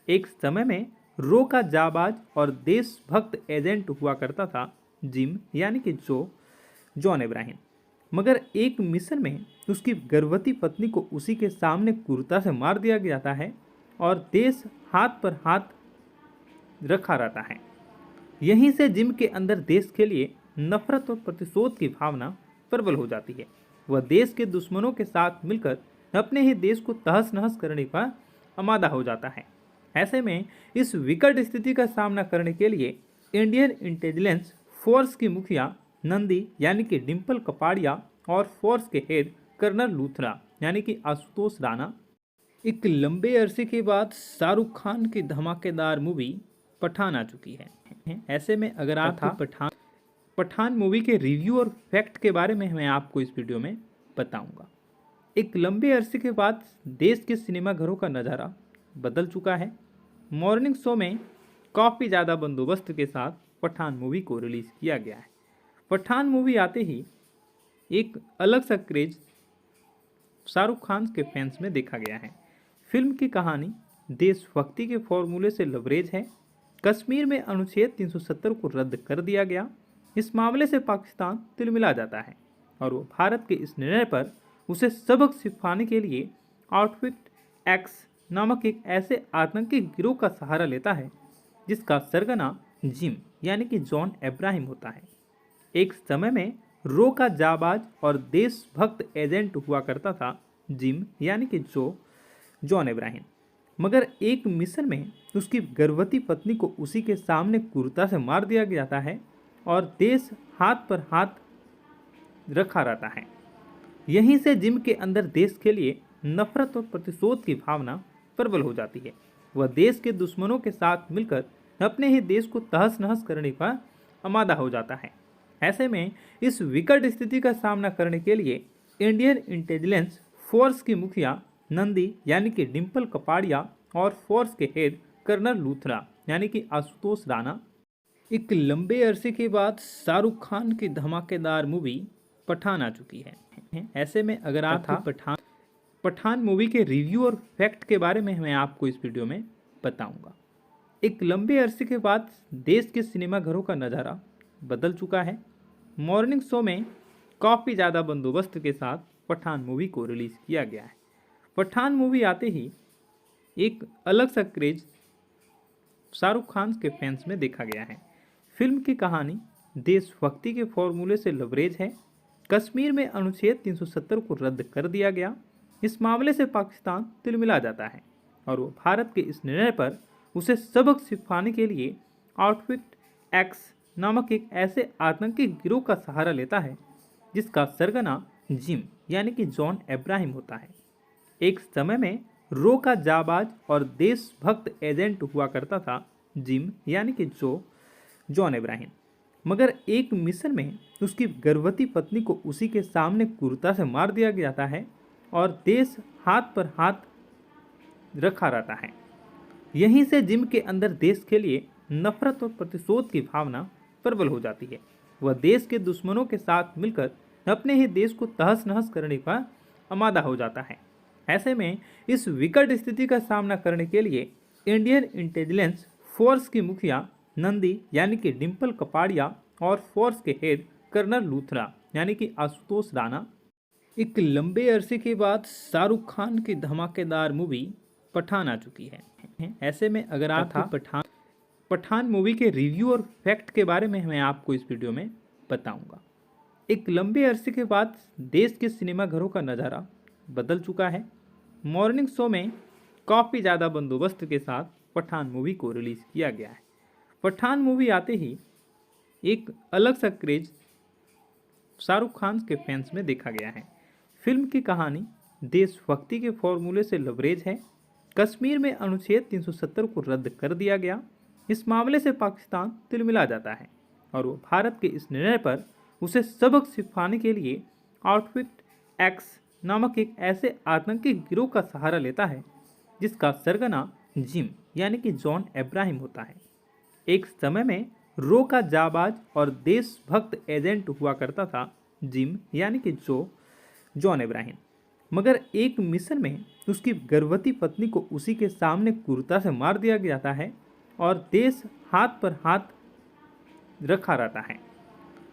एक समय में रो का जाबाज और देशभक्त एजेंट हुआ करता था जिम यानी कि जॉन अब्राहम। मगर एक मिशन में उसकी गर्भवती पत्नी को उसी के सामने क्रूरता से मार दिया जाता है और देश हाथ पर हाथ रखा रहता है। यहीं से जिम के अंदर देश के लिए नफरत और प्रतिशोध की भावना प्रबल हो जाती है। वह देश के दुश्मनों के साथ मिलकर अपने ही देश को तहस नहस करने का आमादा हो जाता है। ऐसे में इस विकट स्थिति का सामना करने के लिए इंडियन इंटेलिजेंस फोर्स की मुखिया नंदी यानी कि डिम्पल कपाड़िया और फोर्स के हेड कर्नल लूथरा यानी कि आशुतोष राणा एक लंबे अरसे के बाद शाहरुख खान की धमाकेदार मूवी पठान आ चुकी है। ऐसे में अगर आप पठान मूवी के रिव्यू और फैक्ट के बारे में मैं आपको इस वीडियो में बताऊंगा। एक लंबे अरसे के बाद देश के सिनेमाघरों का नज़ारा बदल चुका है। मॉर्निंग शो में काफ़ी ज़्यादा बंदोबस्त के साथ पठान मूवी को रिलीज़ किया गया है। पठान मूवी आते ही एक अलग सा क्रेज शाहरुख खान के फैंस में देखा गया है। फिल्म की कहानी देशभक्ति के फॉर्मूले से लबरेज है। कश्मीर में अनुच्छेद 370 को रद्द कर दिया गया। इस मामले से पाकिस्तान तिलमिला जाता है और वो भारत के इस निर्णय पर उसे सबक सिखाने के लिए आउटफिट एक्स नामक एक ऐसे आतंकी गिरोह का सहारा लेता है जिसका सरगना जिम यानी कि जॉन अब्राहम होता है। एक समय में रो का जाबाज और देशभक्त एजेंट हुआ करता था जिम यानी कि जॉन अब्राहम, मगर एक मिशन में उसकी गर्भवती पत्नी को उसी के सामने क्रूरता से मार दिया जाता है और देश हाथ पर हाथ रखा रहता है। यहीं से जिम के अंदर देश के लिए नफरत और प्रतिशोध की भावना प्रबल हो जाती है। वह देश के दुश्मनों के साथ मिलकर अपने ही देश को तहस नहस करने का आमादा हो जाता है। ऐसे में इस विकट स्थिति का सामना करने के लिए इंडियन इंटेलिजेंस फोर्स की मुखिया नंदी यानी कि डिम्पल कपाड़िया और फोर्स के हेड कर्नल लूथरा यानी कि आशुतोष राणा एक लंबे अरसे के बाद शाहरुख खान की धमाकेदार मूवी पठान आ चुकी है। ऐसे में अगर आप पठान मूवी के रिव्यू और फैक्ट के बारे में मैं आपको इस वीडियो में बताऊंगा। एक लंबे अरसे के बाद देश के सिनेमाघरों का नज़ारा बदल चुका है। मॉर्निंग शो में काफ़ी ज़्यादा बंदोबस्त के साथ पठान मूवी को रिलीज़ किया गया है। पठान मूवी आते ही एक अलग सा क्रेज शाहरुख खान के फैंस में देखा गया है। फिल्म की कहानी देशभक्ति के फॉर्मूले से लबरेज है। कश्मीर में अनुच्छेद 370 को रद्द कर दिया गया। इस मामले से पाकिस्तान तिलमिला जाता है और वो भारत के इस निर्णय पर उसे सबक सिखाने के लिए आउटफिट एक्स नामक एक ऐसे आतंकी गिरोह का सहारा लेता है जिसका सरगना जिम यानी कि जॉन अब्राहम होता है। एक समय में रो का जाबाज और देशभक्त एजेंट हुआ करता था जिम यानी कि जॉन अब्राहम, मगर एक मिशन में उसकी गर्भवती पत्नी को उसी के सामने क्रूरता से मार दिया जाता है और देश हाथ पर हाथ रखा रहता है। यहीं से जिम के अंदर देश के लिए नफरत और प्रतिशोध की भावना प्रबल हो जाती है। वह देश के दुश्मनों के साथ मिलकर अपने ही देश को तहस नहस करने का आमादा हो जाता है। ऐसे में इस विकट स्थिति का सामना करने के लिए इंडियन इंटेलिजेंस फोर्स की मुखिया नंदी यानी कि डिम्पल कपाड़िया और फोर्स के हेड कर्नल लूथरा यानी कि आशुतोष राणा एक लंबे अरसे के बाद शाहरुख खान की धमाकेदार मूवी पठान आ चुकी है। ऐसे में अगर आप पठान मूवी के रिव्यू और फैक्ट के बारे में मैं आपको इस वीडियो में बताऊंगा। एक लंबे अरसे के बाद देश के सिनेमाघरों का नज़ारा बदल चुका है। मॉर्निंग शो में काफ़ी ज़्यादा बंदोबस्त के साथ पठान मूवी को रिलीज़ किया गया है। पठान मूवी आते ही एक अलग सा क्रेज शाहरुख खान के फैंस में देखा गया है। फिल्म की कहानी देशभक्ति के फॉर्मूले से लबरेज है। कश्मीर में अनुच्छेद 370 को रद्द कर दिया गया। इस मामले से पाकिस्तान तिलमिला जाता है और वो भारत के इस निर्णय पर उसे सबक सिखाने के लिए आउटफिट एक्स नामक एक ऐसे आतंकी गिरोह का सहारा लेता है जिसका सरगना जिम यानी कि जॉन अब्राहम होता है। एक समय में रो का जाबाज और देशभक्त एजेंट हुआ करता था जिम यानी कि जॉन अब्राहम, मगर एक मिशन में उसकी गर्भवती पत्नी को उसी के सामने क्रूरता से मार दिया जाता है और देश हाथ पर हाथ रखा रहता है।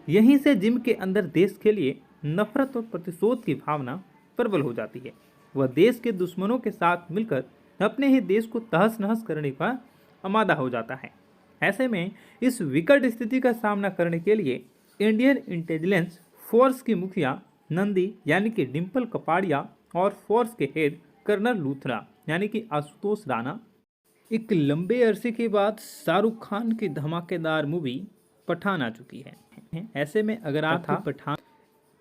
यहीं से जिम के अंदर देश के लिए नफरत और प्रतिशोध की भावना प्रबल हो जाती है। वह देश के दुश्मनों के साथ मिलकर अपने ही देश को तहस नहस करने का आमादा हो जाता है। ऐसे में इस विकट स्थिति का सामना करने के लिए इंडियन इंटेलिजेंस फोर्स की मुखिया नंदी यानी कि डिम्पल कपाड़िया और फोर्स के हेड कर्नल लूथरा यानी कि आशुतोष राणा एक लंबे अरसे के बाद शाहरुख खान की धमाकेदार मूवी पठान आ चुकी है। ऐसे में अगर आप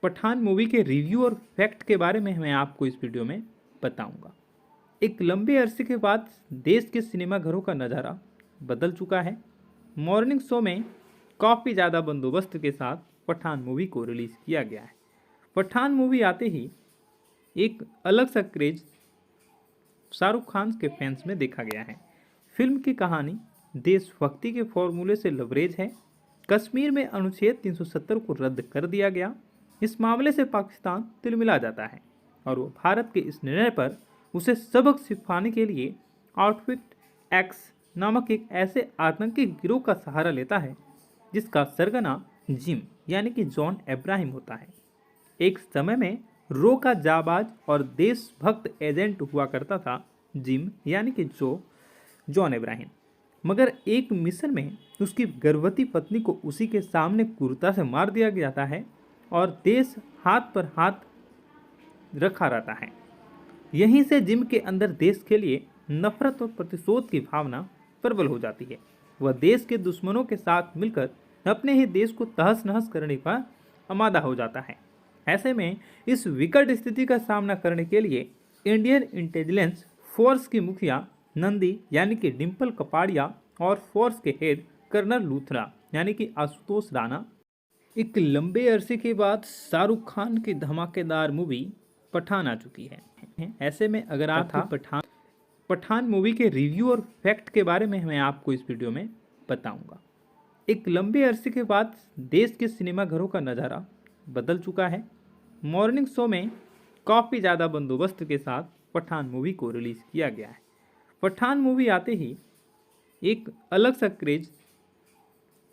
पठान मूवी के रिव्यू और फैक्ट के बारे में मैं आपको इस वीडियो में बताऊंगा। एक लंबे अरसे के बाद देश के सिनेमाघरों का नज़ारा बदल चुका है। मॉर्निंग शो में काफ़ी ज़्यादा बंदोबस्त के साथ पठान मूवी को रिलीज़ किया गया है। पठान मूवी आते ही एक अलग सा क्रेज शाहरुख खान के फैंस में देखा गया है। फिल्म की कहानी देशभक्ति के फॉर्मूले से लबरेज है। कश्मीर में अनुच्छेद 370 को रद्द कर दिया गया। इस मामले से पाकिस्तान तिलमिला जाता है और वो भारत के इस निर्णय पर उसे सबक सिखाने के लिए आउटफिट एक्स नामक एक ऐसे आतंकी गिरोह का सहारा लेता है जिसका सरगना जिम यानी कि जॉन अब्राहम होता है। एक समय में रो का जाबाज और देशभक्त एजेंट हुआ करता था जिम यानी कि जॉन अब्राहम, मगर एक मिशन में उसकी गर्भवती पत्नी को उसी के सामने क्रूरता से मार दिया जाता है और देश हाथ पर हाथ रखा रहता है। यहीं से जिम के अंदर देश के लिए नफरत और प्रतिशोध की भावना प्रबल हो जाती है। वह देश के दुश्मनों के साथ मिलकर अपने ही देश को तहस नहस करने का आमादा हो जाता है। ऐसे में इस विकट स्थिति का सामना करने के लिए इंडियन इंटेलिजेंस फोर्स की मुखिया नंदी यानी कि डिम्पल कपाड़िया और फोर्स के हेड कर्नल लूथरा यानी कि आशुतोष राणा एक लंबे अरसे के बाद शाहरुख खान की धमाकेदार मूवी पठान आ चुकी है। ऐसे में अगर आप पठान मूवी के रिव्यू और फैक्ट के बारे में मैं आपको इस वीडियो में बताऊंगा। एक लंबे अरसे के बाद देश के सिनेमाघरों का नज़ारा बदल चुका है। मॉर्निंग शो में काफ़ी ज़्यादा बंदोबस्त के साथ पठान मूवी को रिलीज़ किया गया है। पठान मूवी आते ही एक अलग सा क्रेज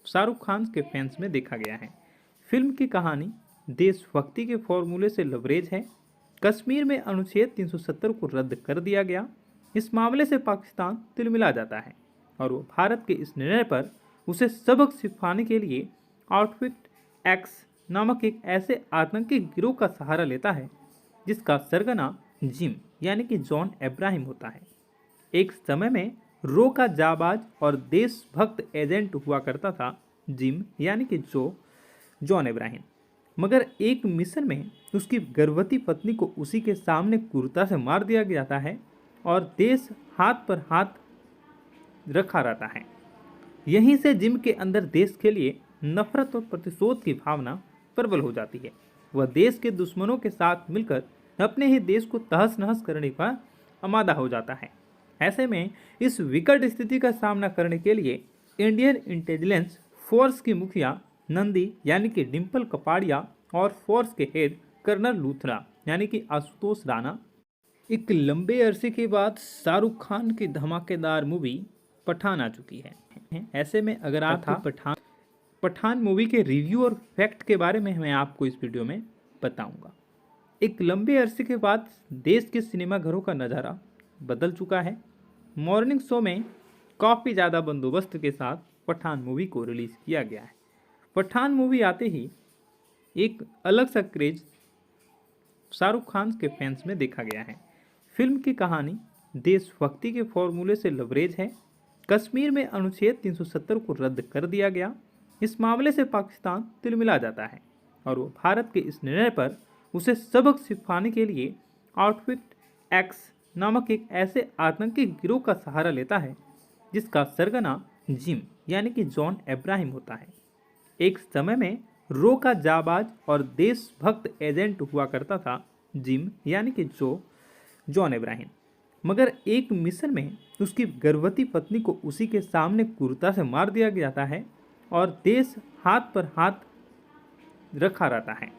शाहरुख खान के फैंस में देखा गया है। फिल्म की कहानी देशभक्ति के फॉर्मूले से लबरेज है। कश्मीर में अनुच्छेद 370 को रद्द कर दिया गया। इस मामले से पाकिस्तान तिलमिला जाता है और वो भारत के इस निर्णय पर उसे सबक सिखाने के लिए आउटफिट एक्स नामक एक ऐसे आतंकी गिरोह का सहारा लेता है जिसका सरगना जिम यानी कि जॉन अब्राहम होता है। एक समय में रो का जाबाज और देशभक्त एजेंट हुआ करता था जिम यानी कि जॉन अब्राहम, मगर एक मिशन में उसकी गर्भवती पत्नी को उसी के सामने क्रूरता से मार दिया जाता है और देश हाथ पर हाथ रखा रहता है। यहीं से जिम के अंदर देश के लिए नफरत और प्रतिशोध की भावना प्रबल हो जाती है। वह देश के दुश्मनों के साथ मिलकर अपने ही देश को तहस नहस करने का आमादा हो जाता है। ऐसे में इस विकट स्थिति का सामना करने के लिए इंडियन इंटेलिजेंस फोर्स की मुखिया नंदी यानी कि डिम्पल कपाड़िया और फोर्स के हेड कर्नल लूथरा यानी कि आशुतोष राणा एक लंबे अरसे के बाद शाहरुख खान की धमाकेदार मूवी पठान आ चुकी है। ऐसे में अगर आप पठान मूवी के रिव्यू और फैक्ट के बारे में मैं आपको इस वीडियो में बताऊंगा। एक लंबे अरसे के बाद देश के सिनेमाघरों का नज़ारा बदल चुका है। मॉर्निंग शो में काफ़ी ज़्यादा बंदोबस्त के साथ पठान मूवी को रिलीज़ किया गया है। पठान मूवी आते ही एक अलग सा क्रेज शाहरुख खान के फैंस में देखा गया है। फिल्म की कहानी देशभक्ति के फॉर्मूले से लबरेज है। कश्मीर में अनुच्छेद 370 को रद्द कर दिया गया। इस मामले से पाकिस्तान तिलमिला जाता है और वो भारत के इस निर्णय पर उसे सबक सिखाने के लिए आउटफिट एक्स नामक एक ऐसे आतंकी गिरोह का सहारा लेता है जिसका सरगना जिम यानी कि जॉन अब्राहम होता है। एक समय में रो का जाबाज और देशभक्त एजेंट हुआ करता था जिम यानी कि जॉन अब्राहम, मगर एक मिशन में उसकी गर्भवती पत्नी को उसी के सामने क्रूरता से मार दिया जाता है और देश हाथ पर हाथ रखा रहता है।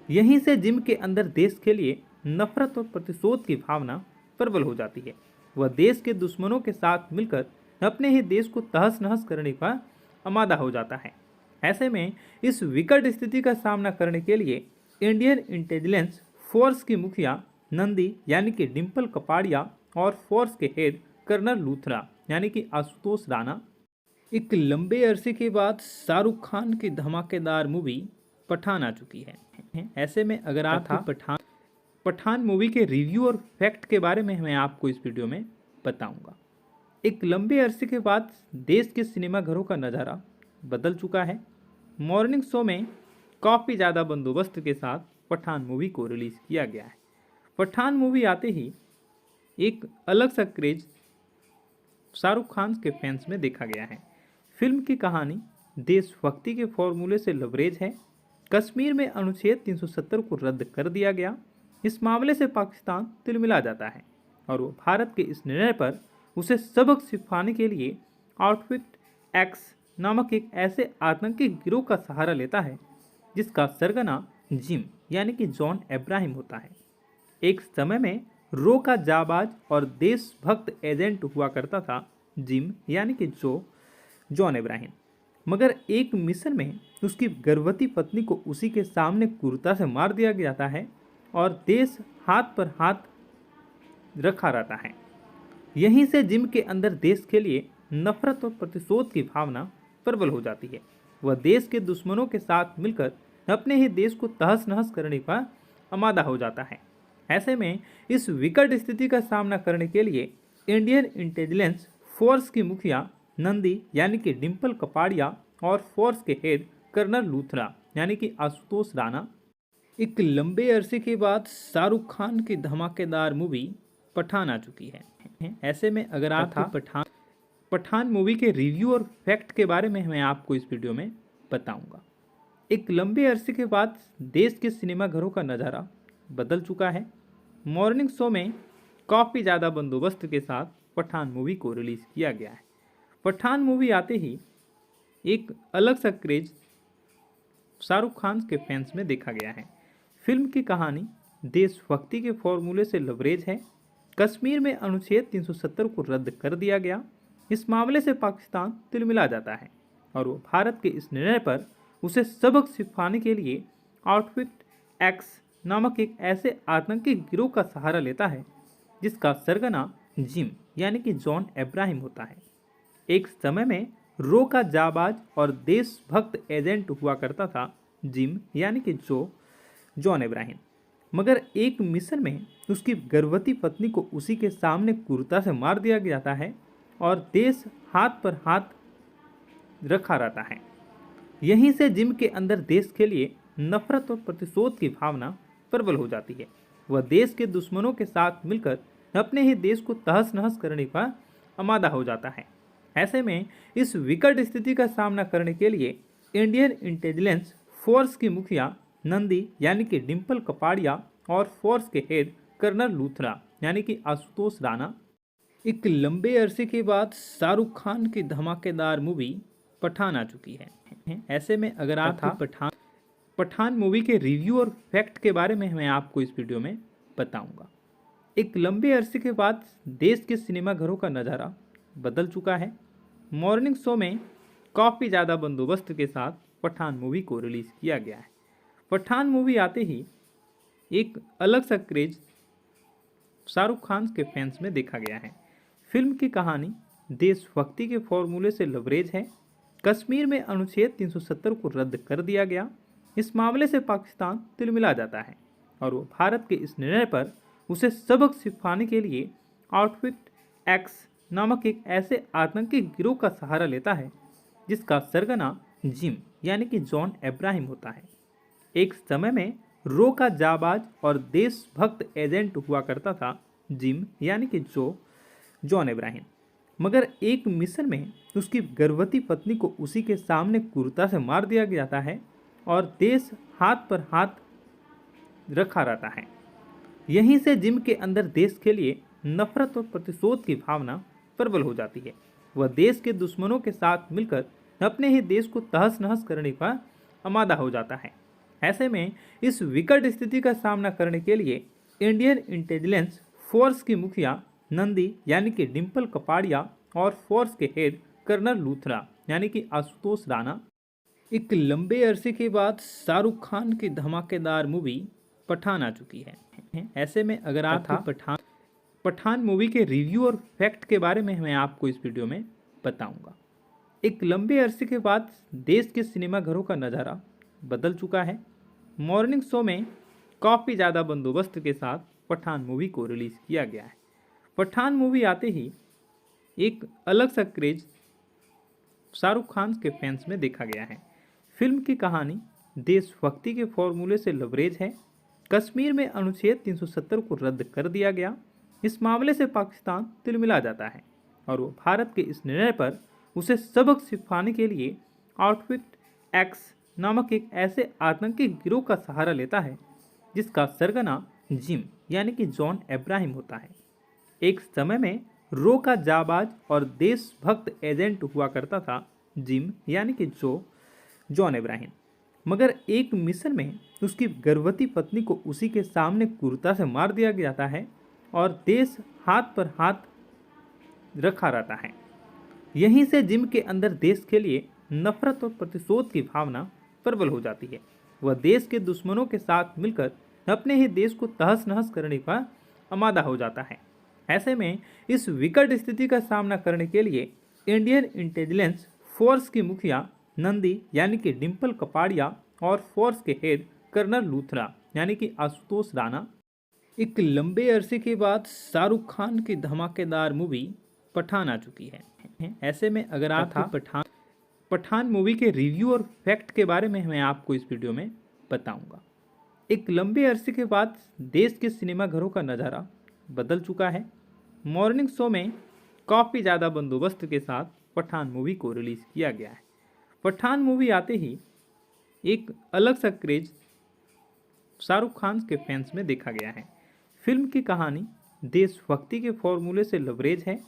यहीं से जिम के अंदर देश के लिए नफरत और प्रतिशोध की भावना प्रबल हो जाती है। वह देश के दुश्मनों के साथ मिलकर अपने ही देश को तहस नहस करने का आमादा हो जाता है। ऐसे में इस विकट स्थिति का सामना करने के लिए इंडियन इंटेलिजेंस फोर्स की मुखिया नंदी यानी कि डिम्पल कपाड़िया और फोर्स के हेड कर्नल लूथरा यानी कि आशुतोष राणा एक लंबे अरसे के बाद शाहरुख खान की धमाकेदार मूवी पठान आ चुकी है। ऐसे में अगर आप पठान मूवी के रिव्यू और फैक्ट के बारे में मैं आपको इस वीडियो में बताऊंगा। एक लंबे अरसे के बाद देश के सिनेमाघरों का नज़ारा बदल चुका है। मॉर्निंग शो में काफ़ी ज़्यादा बंदोबस्त के साथ पठान मूवी को रिलीज़ किया गया है। पठान मूवी आते ही एक अलग सा क्रेज शाहरुख खान के फैंस में देखा गया है। फिल्म की कहानी देशभक्ति के फॉर्मूले से लबरेज है। कश्मीर में अनुच्छेद 370 को रद्द कर दिया गया। इस मामले से पाकिस्तान तिलमिला जाता है और वो भारत के इस निर्णय पर उसे सबक सिखाने के लिए आउटफिट एक्स नामक एक ऐसे आतंकी गिरोह का सहारा लेता है जिसका सरगना जिम यानी कि जॉन अब्राहम होता है। एक समय में रो का जाबाज और देशभक्त एजेंट हुआ करता था जिम यानी कि जॉन अब्राहम, मगर एक मिशन में उसकी गर्भवती पत्नी को उसी के सामने क्रूरता से मार दिया जाता है और देश हाथ पर हाथ रखा रहता है। यहीं से जिम के अंदर देश के लिए नफरत और प्रतिशोध की भावना प्रबल हो जाती है। वह देश के दुश्मनों के साथ मिलकर अपने ही देश को तहस नहस करने का आमादा हो जाता है। ऐसे में इस विकट स्थिति का सामना करने के लिए इंडियन इंटेलिजेंस फोर्स की मुखिया नंदी यानी कि डिम्पल कपाड़िया और फोर्स के हेड कर्नल लूथरा यानी कि आशुतोष राणा एक लंबे अरसे के बाद शाहरुख खान की धमाकेदार मूवी पठान आ चुकी है। ऐसे में अगर आप पठान मूवी के रिव्यू और फैक्ट के बारे में मैं आपको इस वीडियो में बताऊंगा। एक लंबे अरसे के बाद देश के सिनेमाघरों का नज़ारा बदल चुका है। मॉर्निंग शो में काफ़ी ज़्यादा बंदोबस्त के साथ पठान मूवी को रिलीज़ किया गया है। पठान मूवी आते ही एक अलग सा क्रेज शाहरुख खान के फैंस में देखा गया है। फिल्म की कहानी देशभक्ति के फॉर्मूले से लबरेज है। कश्मीर में अनुच्छेद 370 को रद्द कर दिया गया। इस मामले से पाकिस्तान तिलमिला जाता है और वो भारत के इस निर्णय पर उसे सबक सिखाने के लिए आउटफिट एक्स नामक एक ऐसे आतंकी गिरोह का सहारा लेता है जिसका सरगना जिम यानी कि जॉन अब्राहम होता है। एक समय में रो का जाबाज और देशभक्त एजेंट हुआ करता था जिम यानी कि जॉन अब्राहम, मगर एक मिशन में उसकी गर्भवती पत्नी को उसी के सामने क्रूरता से मार दिया जाता है और देश हाथ पर हाथ रखा रहता है। यहीं से जिम के अंदर देश के लिए नफरत और प्रतिशोध की भावना प्रबल हो जाती है। वह देश के दुश्मनों के साथ मिलकर अपने ही देश को तहस नहस करने का आमादा हो जाता है। ऐसे में इस विकट स्थिति का सामना करने के लिए इंडियन इंटेलिजेंस फोर्स की मुखिया नंदी यानी कि डिम्पल कपाड़िया और फोर्स के हेड कर्नल लूथरा यानी कि आशुतोष राणा एक लंबे अरसे के बाद शाहरुख खान की धमाकेदार मूवी पठान आ चुकी है। ऐसे में अगर आप पठान मूवी के रिव्यू और फैक्ट के बारे में मैं आपको इस वीडियो में बताऊंगा। एक लंबे अरसे के बाद देश के सिनेमाघरों का नज़ारा बदल चुका है। मॉर्निंग शो में काफ़ी ज़्यादा बंदोबस्त के साथ पठान मूवी को रिलीज़ किया गया है। पठान मूवी आते ही एक अलग सा क्रेज शाहरुख खान के फैंस में देखा गया है। फिल्म की कहानी देशभक्ति के फॉर्मूले से लबरेज है। कश्मीर में अनुच्छेद 370 को रद्द कर दिया गया। इस मामले से पाकिस्तान तिलमिला जाता है और वो भारत के इस निर्णय पर उसे सबक सिखाने के लिए आउटफिट एक्स नामक एक ऐसे आतंकी गिरोह का सहारा लेता है जिसका सरगना जिम यानी कि जॉन अब्राहम होता है। एक समय में रो का जाबाज और देशभक्त एजेंट हुआ करता था जिम यानी कि जॉन अब्राहम, मगर एक मिशन में उसकी गर्भवती पत्नी को उसी के सामने क्रूरता से मार दिया जाता है और देश हाथ पर हाथ रखा रहता है। यहीं से जिम के अंदर देश के लिए नफरत और प्रतिशोध की भावना प्रबल हो जाती है। वह देश के दुश्मनों के साथ मिलकर अपने ही देश को तहस नहस करने का आमादा हो जाता है। ऐसे में इस विकट स्थिति का सामना करने के लिए इंडियन इंटेलिजेंस फोर्स की मुखिया नंदी यानी कि डिम्पल कपाड़िया और फोर्स के हेड कर्नल लूथरा यानी कि आशुतोष राणा एक लंबे अरसे के बाद शाहरुख खान की धमाकेदार मूवी पठान आ चुकी है। ऐसे में अगर आप पठान मूवी के रिव्यू और फैक्ट के बारे में मैं आपको इस वीडियो में बताऊंगा। एक लंबे अरसे के बाद देश के सिनेमाघरों का नज़ारा बदल चुका है। मॉर्निंग शो में काफ़ी ज़्यादा बंदोबस्त के साथ पठान मूवी को रिलीज़ किया गया है। पठान मूवी आते ही एक अलग सा क्रेज शाहरुख खान के फैंस में देखा गया है। फिल्म की कहानी देशभक्ति के फॉर्मूले से लबरेज है। कश्मीर में अनुच्छेद 370 को रद्द कर दिया गया। इस मामले से पाकिस्तान तिलमिला जाता है और वो भारत के इस निर्णय पर उसे सबक सिखाने के लिए आउटफिट एक्स नामक एक ऐसे आतंकी गिरोह का सहारा लेता है जिसका सरगना जिम यानी कि जॉन अब्राहम होता है। एक समय में रो का जाबाज और देशभक्त एजेंट हुआ करता था जिम यानी कि जॉन अब्राहम, मगर एक मिशन में उसकी गर्भवती पत्नी को उसी के सामने क्रूरता से मार दिया जाता है और देश हाथ पर हाथ रखा रहता है। यहीं से जिम के अंदर देश के लिए नफरत और प्रतिशोध की भावना प्रबल हो जाती है। वह देश के दुश्मनों के साथ मिलकर अपने ही देश को तहस नहस करने का आमादा हो जाता है। ऐसे में इस विकट स्थिति का सामना करने के लिए इंडियन इंटेलिजेंस फोर्स की मुखिया नंदी यानी कि डिम्पल कपाड़िया और फोर्स के हेड कर्नल लूथरा यानी कि आशुतोष राणा एक लंबे अरसे के बाद शाहरुख खान की धमाकेदार मूवी पठान आ चुकी है। ऐसे में अगर आप पठान मूवी के रिव्यू और फैक्ट के बारे में मैं आपको इस वीडियो में बताऊंगा। एक लंबे अरसे के बाद देश के सिनेमाघरों का नज़ारा बदल चुका है। मॉर्निंग शो में काफ़ी ज़्यादा बंदोबस्त के साथ पठान मूवी को रिलीज़ किया गया है। पठान मूवी आते ही एक अलग सा क्रेज शाहरुख खान के फैंस में देखा गया है। फिल्म की कहानी देशभक्ति के फॉर्मूले से लबरेज है।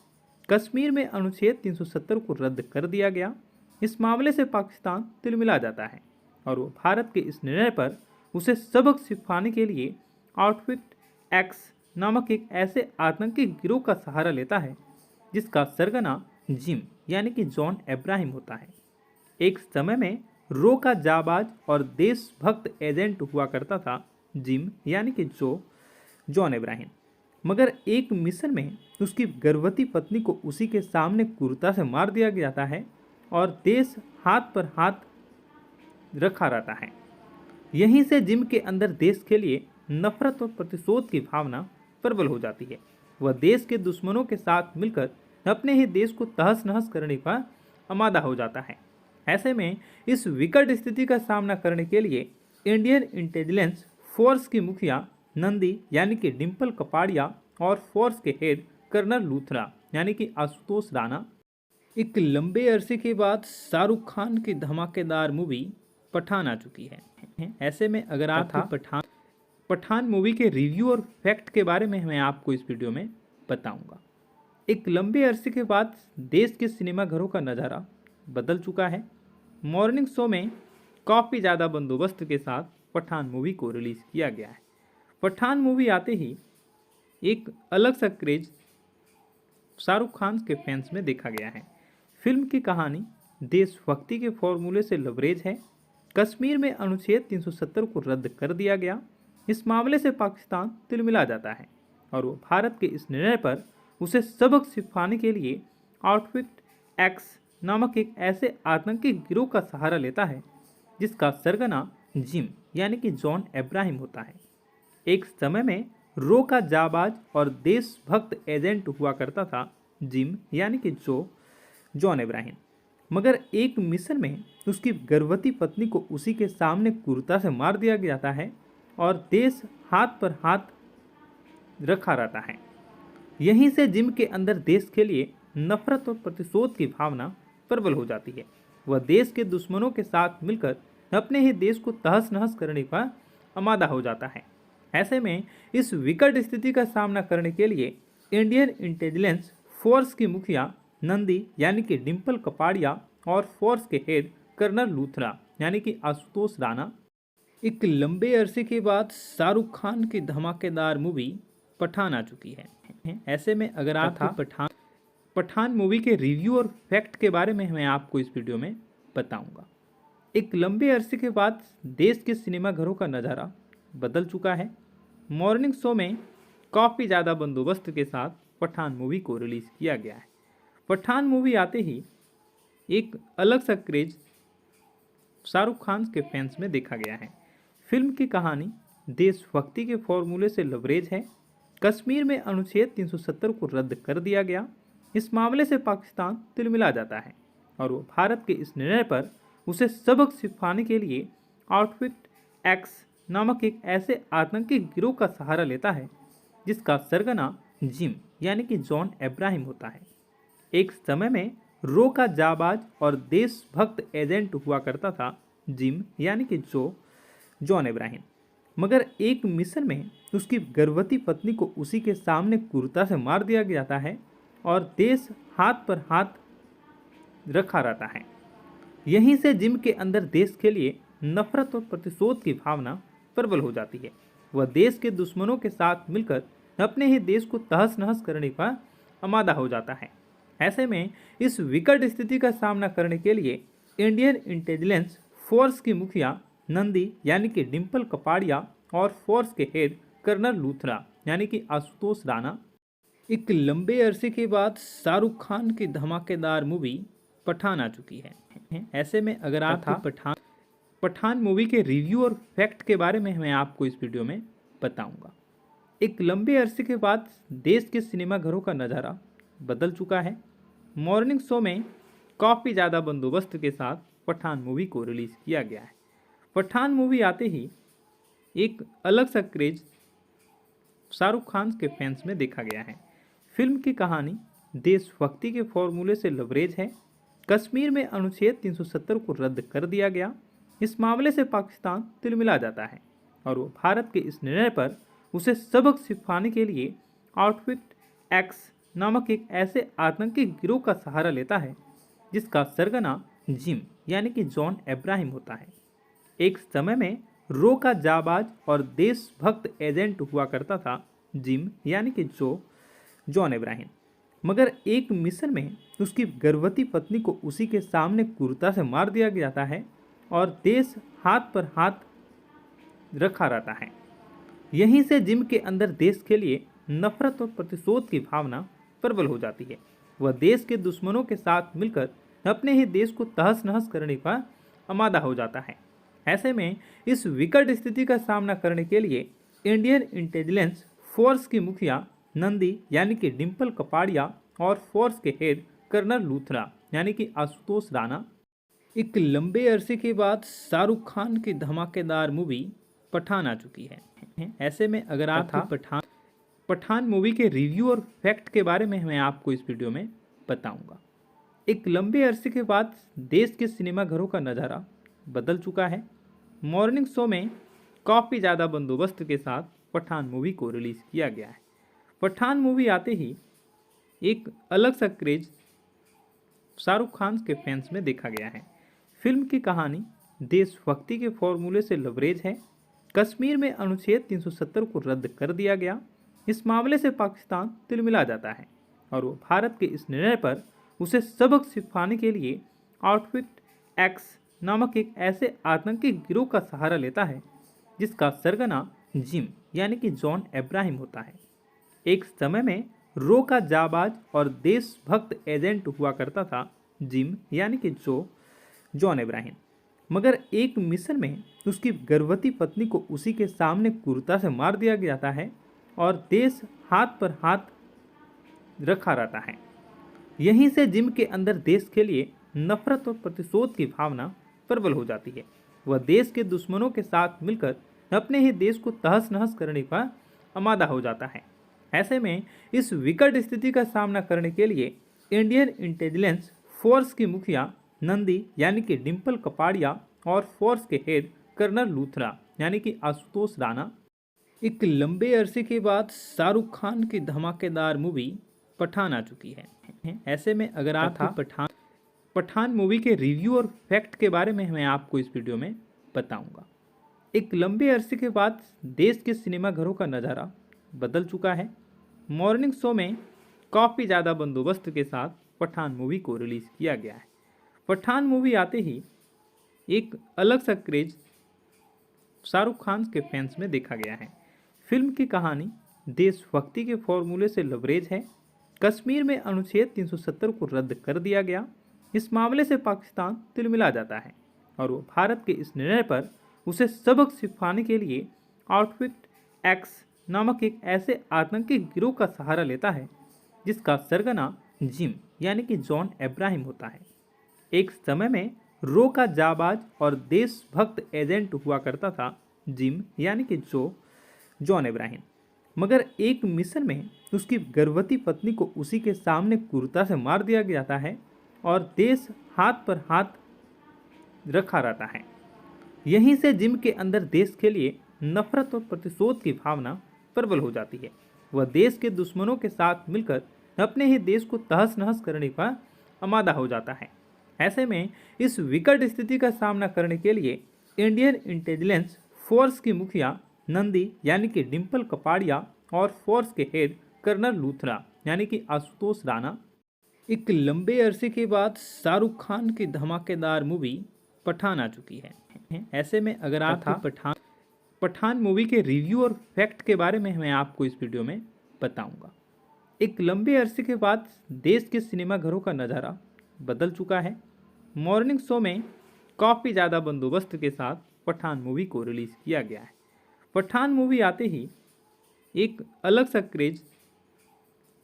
कश्मीर में अनुच्छेद 370 को रद्द कर दिया गया। इस मामले से पाकिस्तान तिलमिला जाता है और वो भारत के इस निर्णय पर उसे सबक सिखाने के लिए आउटफिट एक्स नामक एक ऐसे आतंकी गिरोह का सहारा लेता है जिसका सरगना जिम यानी कि जॉन अब्राहम होता है। एक समय में रो का जाबाज और देशभक्त एजेंट हुआ करता था जिम यानी कि जॉन अब्राहम, मगर एक मिशन में उसकी गर्भवती पत्नी को उसी के सामने क्रूरता से मार दिया जाता है और देश हाथ पर हाथ रखा रहता है। यहीं से जिम के अंदर देश के लिए नफरत और प्रतिशोध की भावना प्रबल हो जाती है। वह देश के दुश्मनों के साथ मिलकर अपने ही देश को तहस नहस करने का आमादा हो जाता है। ऐसे में इस विकट स्थिति का सामना करने के लिए इंडियन इंटेलिजेंस फोर्स की मुखिया नंदी यानी कि डिम्पल कपाड़िया और फोर्स के हेड कर्नल लूथरा यानी कि आशुतोष राणा एक लंबे अरसे के बाद शाहरुख खान की धमाकेदार मूवी पठान आ चुकी है। ऐसे में अगर आप पठान मूवी के रिव्यू और फैक्ट के बारे में मैं आपको इस वीडियो में बताऊंगा। एक लंबे अरसे के बाद देश के सिनेमाघरों का नज़ारा बदल चुका है। मॉर्निंग शो में काफ़ी ज़्यादा बंदोबस्त के साथ पठान मूवी को रिलीज़ किया गया है। पठान मूवी आते ही एक अलग सा क्रेज शाहरुख खान के फैंस में देखा गया है। फिल्म की कहानी देशभक्ति के फॉर्मूले से लबरेज है। कश्मीर में अनुच्छेद 370 को रद्द कर दिया गया। इस मामले से पाकिस्तान तिलमिला जाता है और वो भारत के इस निर्णय पर उसे सबक सिखाने के लिए आउटफिट एक्स नामक एक ऐसे आतंकी गिरोह का सहारा लेता है जिसका सरगना जिम यानी कि जॉन अब्राहम होता है। एक समय में रो का जाबाज और देशभक्त एजेंट हुआ करता था जिम यानी कि जॉन अब्राहम, मगर एक मिशन में उसकी गर्भवती पत्नी को उसी के सामने क्रूरता से मार दिया जाता है और देश हाथ पर हाथ रखा रहता है। यहीं से जिम के अंदर देश के लिए नफरत और प्रतिशोध की भावना प्रबल हो जाती है। वह देश के दुश्मनों के साथ मिलकर अपने ही देश को तहस नहस करने का आमादा हो जाता है। ऐसे में इस विकट स्थिति का सामना करने के लिए इंडियन इंटेलिजेंस फोर्स की मुखिया नंदी यानी कि डिम्पल कपाड़िया और फोर्स के हेड कर्नल लूथरा यानी कि आशुतोष राणा एक लंबे अरसे के बाद शाहरुख खान की धमाकेदार मूवी पठान आ चुकी है। ऐसे में अगर आप पठान मूवी के रिव्यू और फैक्ट के बारे में मैं आपको इस वीडियो में बताऊंगा। एक लंबे अरसे के बाद देश के सिनेमाघरों का नज़ारा बदल चुका है। मॉर्निंग शो में काफ़ी ज़्यादा बंदोबस्त के साथ पठान मूवी को रिलीज़ किया गया है। पठान मूवी आते ही एक अलग सा क्रेज शाहरुख खान के फैंस में देखा गया है। फिल्म की कहानी देशभक्ति के फॉर्मूले से लबरेज है। कश्मीर में अनुच्छेद 370 को रद्द कर दिया गया। इस मामले से पाकिस्तान तिलमिला जाता है और वो भारत के इस निर्णय पर उसे सबक सिखाने के लिए आउटफिट एक्स नामक एक ऐसे आतंकी गिरोह का सहारा लेता है जिसका सरगना जिम यानी कि जॉन अब्राहम होता है। एक समय में रो का जाबाज और देशभक्त एजेंट हुआ करता था जिम यानी कि जॉन अब्राहम, मगर एक मिशन में उसकी गर्भवती पत्नी को उसी के सामने क्रूरता से मार दिया जाता है और देश हाथ पर हाथ रखा रहता है। यहीं से जिम के अंदर देश के लिए नफरत और प्रतिशोध की भावना प्रबल हो जाती है। वह देश के दुश्मनों के साथ मिलकर अपने ही देश को तहस नहस करने का आमादा हो जाता है। ऐसे में इस विकट स्थिति का सामना करने के लिए इंडियन इंटेलिजेंस फोर्स की मुखिया नंदी यानी कि डिम्पल कपाड़िया और फोर्स के हेड कर्नल लूथरा यानी कि आशुतोष राणा एक लंबे अरसे के बाद शाहरुख खान की धमाकेदार मूवी पठान आ चुकी है। ऐसे में अगर आप पठान मूवी के रिव्यू और फैक्ट के बारे में मैं आपको इस वीडियो में बताऊंगा। एक लंबे अरसे के बाद देश के सिनेमाघरों का नज़ारा बदल चुका है। मॉर्निंग शो में काफ़ी ज़्यादा बंदोबस्त के साथ पठान मूवी को रिलीज़ किया गया है। पठान मूवी आते ही एक अलग सा क्रेज शाहरुख खान के फैंस में देखा गया है। फिल्म की कहानी देशभक्ति के फॉर्मूले से लबरेज है। कश्मीर में अनुच्छेद 370 को रद्द कर दिया गया। इस मामले से पाकिस्तान तिलमिला जाता है और वो भारत के इस निर्णय पर उसे सबक सिखाने के लिए आउटफिट एक्स नामक एक ऐसे आतंकी गिरोह का सहारा लेता है जिसका सरगना जिम यानी कि जॉन अब्राहम होता है। एक समय में रो का जाबाज और देशभक्त एजेंट हुआ करता था जिम यानी कि जॉन अब्राहम, मगर एक मिशन में उसकी गर्भवती पत्नी को उसी के सामने क्रूरता से मार दिया जाता है और देश हाथ पर हाथ रखा रहता है। यहीं से जिम के अंदर देश के लिए नफरत और प्रतिशोध की भावना प्रबल हो जाती है। वह देश के दुश्मनों के साथ मिलकर अपने ही देश को तहस नहस करने का आमादा हो जाता है। ऐसे में इस विकट स्थिति का सामना करने के लिए इंडियन इंटेलिजेंस फोर्स की मुखिया नंदी यानी कि डिम्पल कपाड़िया और फोर्स के हेड कर्नल लूथरा यानी कि आशुतोष राणा एक लंबे अरसे के बाद शाहरुख खान की धमाकेदार मूवी पठान आ चुकी है। ऐसे में अगर आप पठान मूवी के रिव्यू और फैक्ट के बारे में मैं आपको इस वीडियो में बताऊंगा। एक लंबे अरसे के बाद देश के सिनेमाघरों का नज़ारा बदल चुका है। मॉर्निंग शो में काफ़ी ज़्यादा बंदोबस्त के साथ पठान मूवी को रिलीज़ किया गया है। पठान मूवी आते ही एक अलग सा क्रेज शाहरुख खान के फैंस में देखा गया है। फिल्म की कहानी देशभक्ति के फॉर्मूले से लबरेज है। कश्मीर में अनुच्छेद 370 को रद्द कर दिया गया। इस मामले से पाकिस्तान तिलमिला जाता है और वो भारत के इस निर्णय पर उसे सबक सिखाने के लिए आउटफिट एक्स नामक एक ऐसे आतंकी गिरोह का सहारा लेता है जिसका सरगना जिम यानी कि जॉन अब्राहम होता है। एक समय में रो का जाबाज और देशभक्त एजेंट हुआ करता था जिम यानी कि जॉन अब्राहम, मगर एक मिशन में उसकी गर्भवती पत्नी को उसी के सामने क्रूरता से मार दिया जाता है और देश हाथ पर हाथ रखा रहता है। यहीं से जिम के अंदर देश के लिए नफरत और प्रतिशोध की भावना प्रबल हो जाती है। वह देश के दुश्मनों के साथ मिलकर अपने ही देश को तहस नहस करने का आमादा हो जाता है। ऐसे में इस विकट स्थिति का सामना करने के लिए इंडियन इंटेलिजेंस फोर्स की मुखिया नंदी यानी कि डिम्पल कपाड़िया और फोर्स के हेड कर्नल लूथरा यानी कि आशुतोष राणा एक लंबे अरसे के बाद शाहरुख खान की धमाकेदार मूवी पठान आ चुकी है। ऐसे में अगर आप पठान मूवी के रिव्यू और फैक्ट के बारे में मैं आपको इस वीडियो में बताऊंगा। एक लंबे अरसे के बाद देश के सिनेमाघरों का नज़ारा बदल चुका है। मॉर्निंग शो में काफ़ी ज़्यादा बंदोबस्त के साथ पठान मूवी को रिलीज़ किया गया है। पठान मूवी आते ही एक अलग सा क्रेज शाहरुख खान के फैंस में देखा गया है। फिल्म की कहानी देशभक्ति के फॉर्मूले से लबरेज है। कश्मीर में अनुच्छेद 370 को रद्द कर दिया गया। इस मामले से पाकिस्तान तिलमिला जाता है और वो भारत के इस निर्णय पर उसे सबक सिखाने के लिए आउटफिट एक्स नामक एक ऐसे आतंकी गिरोह का सहारा लेता है जिसका सरगना जिम यानी कि जॉन अब्राहम होता है। एक समय में रो का जाबाज और देशभक्त एजेंट हुआ करता था जिम यानी कि जॉन अब्राहम, मगर एक मिशन में उसकी गर्भवती पत्नी को उसी के सामने क्रूरता से मार दिया जाता है और देश हाथ पर हाथ रखा रहता है। यहीं से जिम के अंदर देश के लिए नफरत और प्रतिशोध की भावना प्रबल हो जाती है। वह देश के दुश्मनों के साथ मिलकर अपने ही देश को तहस नहस करने का आमादा हो जाता है। ऐसे में इस विकट स्थिति का सामना करने के लिए इंडियन इंटेलिजेंस फोर्स की मुखिया नंदी यानी कि डिम्पल कपाड़िया और फोर्स के हेड कर्नल लूथरा यानी कि आशुतोष राणा एक लंबे अरसे के बाद शाहरुख खान की धमाकेदार मूवी पठान आ चुकी है। ऐसे में अगर आप पठान मूवी के रिव्यू और फैक्ट के बारे में मैं आपको इस वीडियो में बताऊंगा। एक लंबे अरसे के बाद देश के सिनेमाघरों का नज़ारा बदल चुका है। मॉर्निंग शो में काफ़ी ज़्यादा बंदोबस्त के साथ पठान मूवी को रिलीज़ किया गया है। पठान मूवी आते ही एक अलग सा क्रेज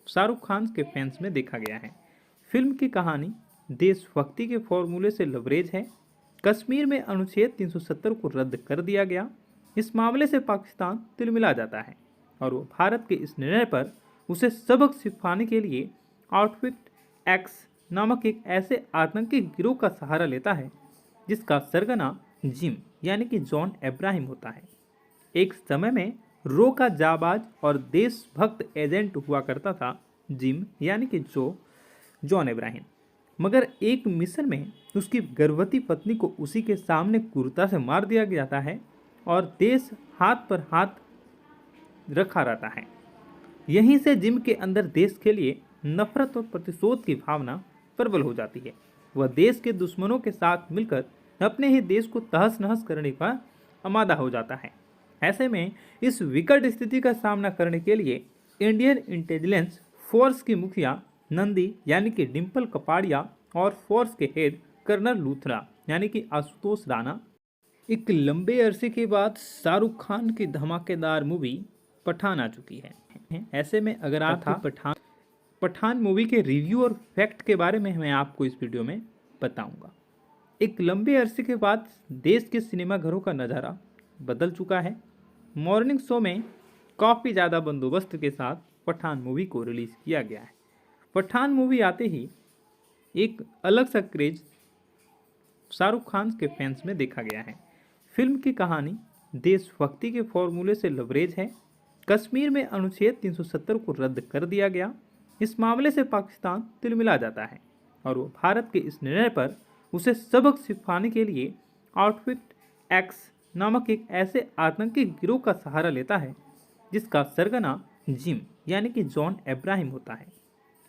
शाहरुख खान के फैंस में देखा गया है। फिल्म की कहानी देशभक्ति के फॉर्मूले से लबरेज है। कश्मीर में अनुच्छेद 370 को रद्द कर दिया गया। इस मामले से पाकिस्तान तिलमिला जाता है और वो भारत के इस निर्णय पर उसे सबक सिखाने के लिए आउटफिट एक्स नामक एक ऐसे आतंकी गिरोह का सहारा लेता है जिसका सरगना जिम यानी कि जॉन अब्राहम होता है। एक समय में रो का जाबाज और देशभक्त एजेंट हुआ करता था जिम यानी कि जॉन अब्राहम, मगर एक मिशन में उसकी गर्भवती पत्नी को उसी के सामने क्रूरता से मार दिया जाता है और देश हाथ पर हाथ रखा रहता है। यहीं से जिम के अंदर देश के लिए नफरत और प्रतिशोध की भावना प्रबल हो जाती है। वह देश के दुश्मनों के साथ मिलकर अपने ही देश को तहस नहस करने का आमादा हो जाता है। ऐसे में इस विकट स्थिति का सामना करने के लिए इंडियन इंटेलिजेंस फोर्स की मुखिया नंदी यानी कि डिम्पल कपाड़िया और फोर्स के हेड कर्नल लूथरा यानी कि आशुतोष राणा एक लंबे अरसे के बाद शाहरुख खान की धमाकेदार मूवी पठान आ चुकी है। ऐसे में अगर आप पठान मूवी के रिव्यू और फैक्ट के बारे में मैं आपको इस वीडियो में बताऊंगा। एक लंबे अरसे के बाद देश के सिनेमाघरों का नज़ारा बदल चुका है। मॉर्निंग शो में काफ़ी ज़्यादा बंदोबस्त के साथ पठान मूवी को रिलीज़ किया गया है। पठान मूवी आते ही एक अलग सा क्रेज शाहरुख खान के फैंस में देखा गया है। फिल्म की कहानी देशभक्ति के फॉर्मूले से लबरेज है। कश्मीर में अनुच्छेद 370 को रद्द कर दिया गया। इस मामले से पाकिस्तान तिलमिला जाता है और वो भारत के इस निर्णय पर उसे सबक सिखाने के लिए आउटफिट एक्स नामक एक ऐसे आतंकी गिरोह का सहारा लेता है जिसका सरगना जिम यानी कि जॉन अब्राहम होता है।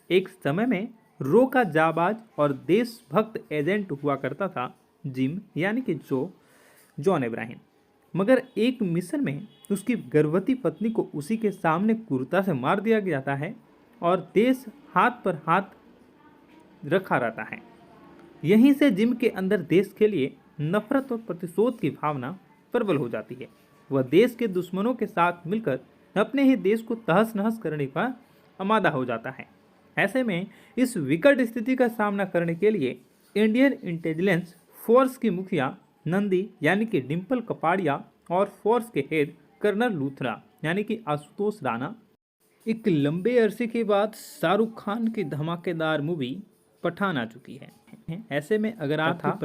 एक समय में रो का जाबाज और देशभक्त एजेंट हुआ करता था जिम यानी कि जॉन अब्राहम, मगर एक मिशन में उसकी गर्भवती पत्नी को उसी के सामने क्रूरता से मार दिया जाता है और देश हाथ पर हाथ रखा रहता है। यहीं से जिम के अंदर देश के लिए नफरत और प्रतिशोध की भावना प्रबल हो जाती है। वह देश के दुश्मनों के साथ मिलकर अपने ही देश को तहस नहस करने का आमादा हो जाता है। ऐसे में इस विकट स्थिति का सामना करने के लिए इंडियन इंटेलिजेंस फोर्स की मुखिया नंदी यानी कि डिम्पल कपाड़िया और फोर्स के हेड कर्नल लूथरा यानी कि आशुतोष राणा एक लंबे अरसे के बाद शाहरुख खान की धमाकेदार मूवी पठान आ चुकी है। ऐसे में अगर आप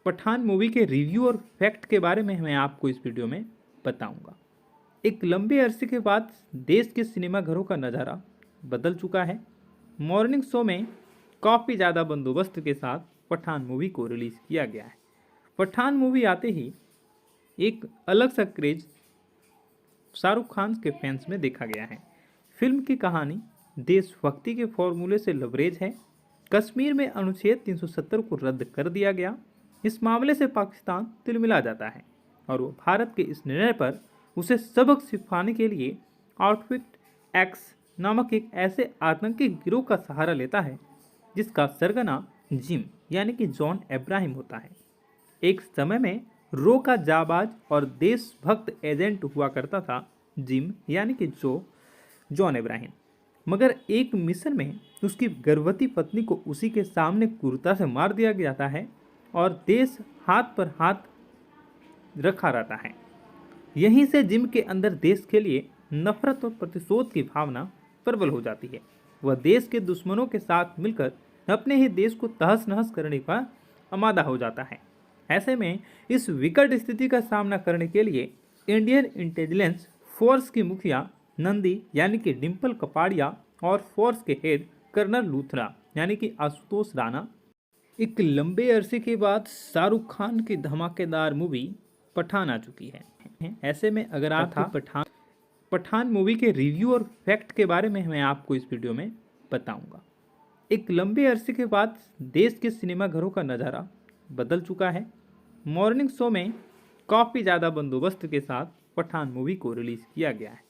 पठान मूवी के रिव्यू और फैक्ट के बारे में मैं आपको इस वीडियो में बताऊंगा। एक लंबे अरसे के बाद देश के सिनेमाघरों का नज़ारा बदल चुका है। मॉर्निंग शो में काफ़ी ज़्यादा बंदोबस्त के साथ पठान मूवी को रिलीज़ किया गया है। पठान मूवी आते ही एक अलग सा क्रेज शाहरुख खान के फैंस में देखा गया है। फिल्म की कहानी देशभक्ति के फॉर्मूले से लबरेज है। कश्मीर में अनुच्छेद 370 को रद्द कर दिया गया। इस मामले से पाकिस्तान तिलमिला जाता है और वो भारत के इस निर्णय पर उसे सबक सिखाने के लिए आउटफिट एक्स नामक एक ऐसे आतंकी गिरोह का सहारा लेता है जिसका सरगना जिम यानी कि जॉन इब्राहिम होता है। एक समय में रो का जाबाज और देशभक्त एजेंट हुआ करता था जिम यानी कि जॉन इब्राहिम, मगर एक मिशन में उसकी गर्भवती पत्नी को उसी के सामने क्रूरता से मार दिया जाता है और देश हाथ पर हाथ रखा रहता है। यहीं से जिम के अंदर देश के लिए नफरत और प्रतिशोध की भावना प्रबल हो जाती है। वह देश के दुश्मनों के साथ मिलकर अपने ही देश को तहस नहस करने का आमादा हो जाता है। ऐसे में इस विकट स्थिति का सामना करने के लिए इंडियन इंटेलिजेंस फोर्स की मुखिया नंदी यानी कि डिम्पल कपाड़िया और फोर्स के हेड कर्नल लूथरा यानी कि आशुतोष राणा एक लंबे अरसे के बाद शाहरुख खान की धमाकेदार मूवी पठान आ चुकी है। ऐसे में अगर आप पठान मूवी के रिव्यू और फैक्ट के बारे में मैं आपको इस वीडियो में बताऊंगा। एक लंबे अरसे के बाद देश के सिनेमाघरों का नज़ारा बदल चुका है। मॉर्निंग शो में काफ़ी ज़्यादा बंदोबस्त के साथ पठान मूवी को रिलीज़ किया गया है।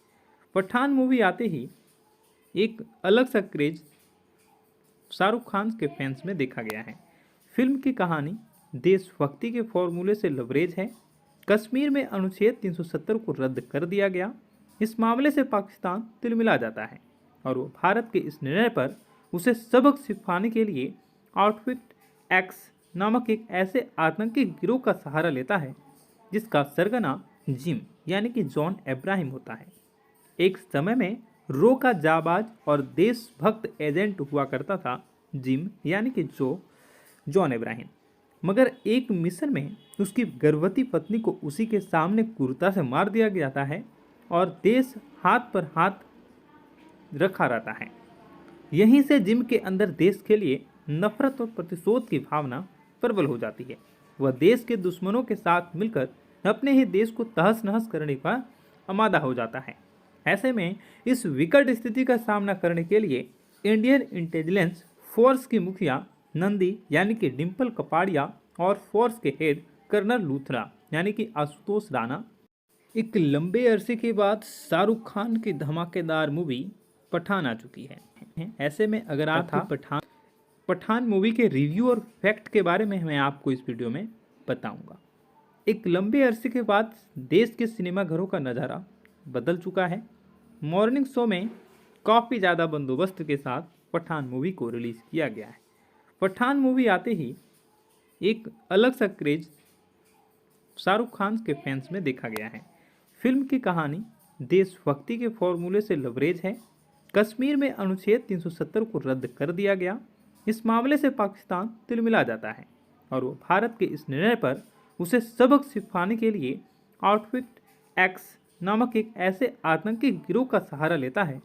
पठान मूवी आते ही एक अलग सा क्रेज शाहरुख खान के फैंस में देखा गया है। फिल्म की कहानी देशभक्ति के फॉर्मूले से लबरेज है। कश्मीर में अनुच्छेद 370 को रद्द कर दिया गया। इस मामले से पाकिस्तान तिलमिला जाता है और वो भारत के इस निर्णय पर उसे सबक सिखाने के लिए आउटफिट एक्स नामक एक ऐसे आतंकी गिरोह का सहारा लेता है जिसका सरगना जिम यानी कि जॉन इब्राहिम होता है। एक समय में रो का जाबाज और देशभक्त एजेंट हुआ करता था जिम यानी कि जॉन इब्राहिम, मगर एक मिशन में उसकी गर्भवती पत्नी को उसी के सामने क्रूरता से मार दिया जाता है और देश हाथ पर हाथ रखा रहता है। यहीं से जिम के अंदर देश के लिए नफरत और प्रतिशोध की भावना प्रबल हो जाती है। वह देश के दुश्मनों के साथ मिलकर अपने ही देश को तहस नहस करने का आमादा हो जाता है। ऐसे में इस विकट स्थिति का सामना करने के लिए इंडियन इंटेलिजेंस फोर्स की मुखिया नंदी यानी कि डिम्पल कपाड़िया और फोर्स के हेड कर्नल लूथरा यानी कि आशुतोष राणा एक लंबे अरसे के बाद शाहरुख खान की धमाकेदार मूवी पठान आ चुकी है। ऐसे में अगर आप पठान मूवी के रिव्यू और फैक्ट के बारे में मैं आपको इस वीडियो में बताऊंगा। एक लंबे अरसे के बाद देश के सिनेमाघरों का नज़ारा बदल चुका है। मॉर्निंग शो में काफ़ी ज़्यादा बंदोबस्त के साथ पठान मूवी को रिलीज़ किया गया है। पठान मूवी आते ही एक अलग सा क्रेज शाहरुख खान के फैंस में देखा गया है। फिल्म की कहानी देशभक्ति के फॉर्मूले से लबरेज है। कश्मीर में अनुच्छेद 370 को रद्द कर दिया गया। इस मामले से पाकिस्तान तिलमिला जाता है और वो भारत के इस निर्णय पर उसे सबक सिखाने के लिए आउटफिट एक्स नामक एक ऐसे आतंकी गिरोह का सहारा लेता है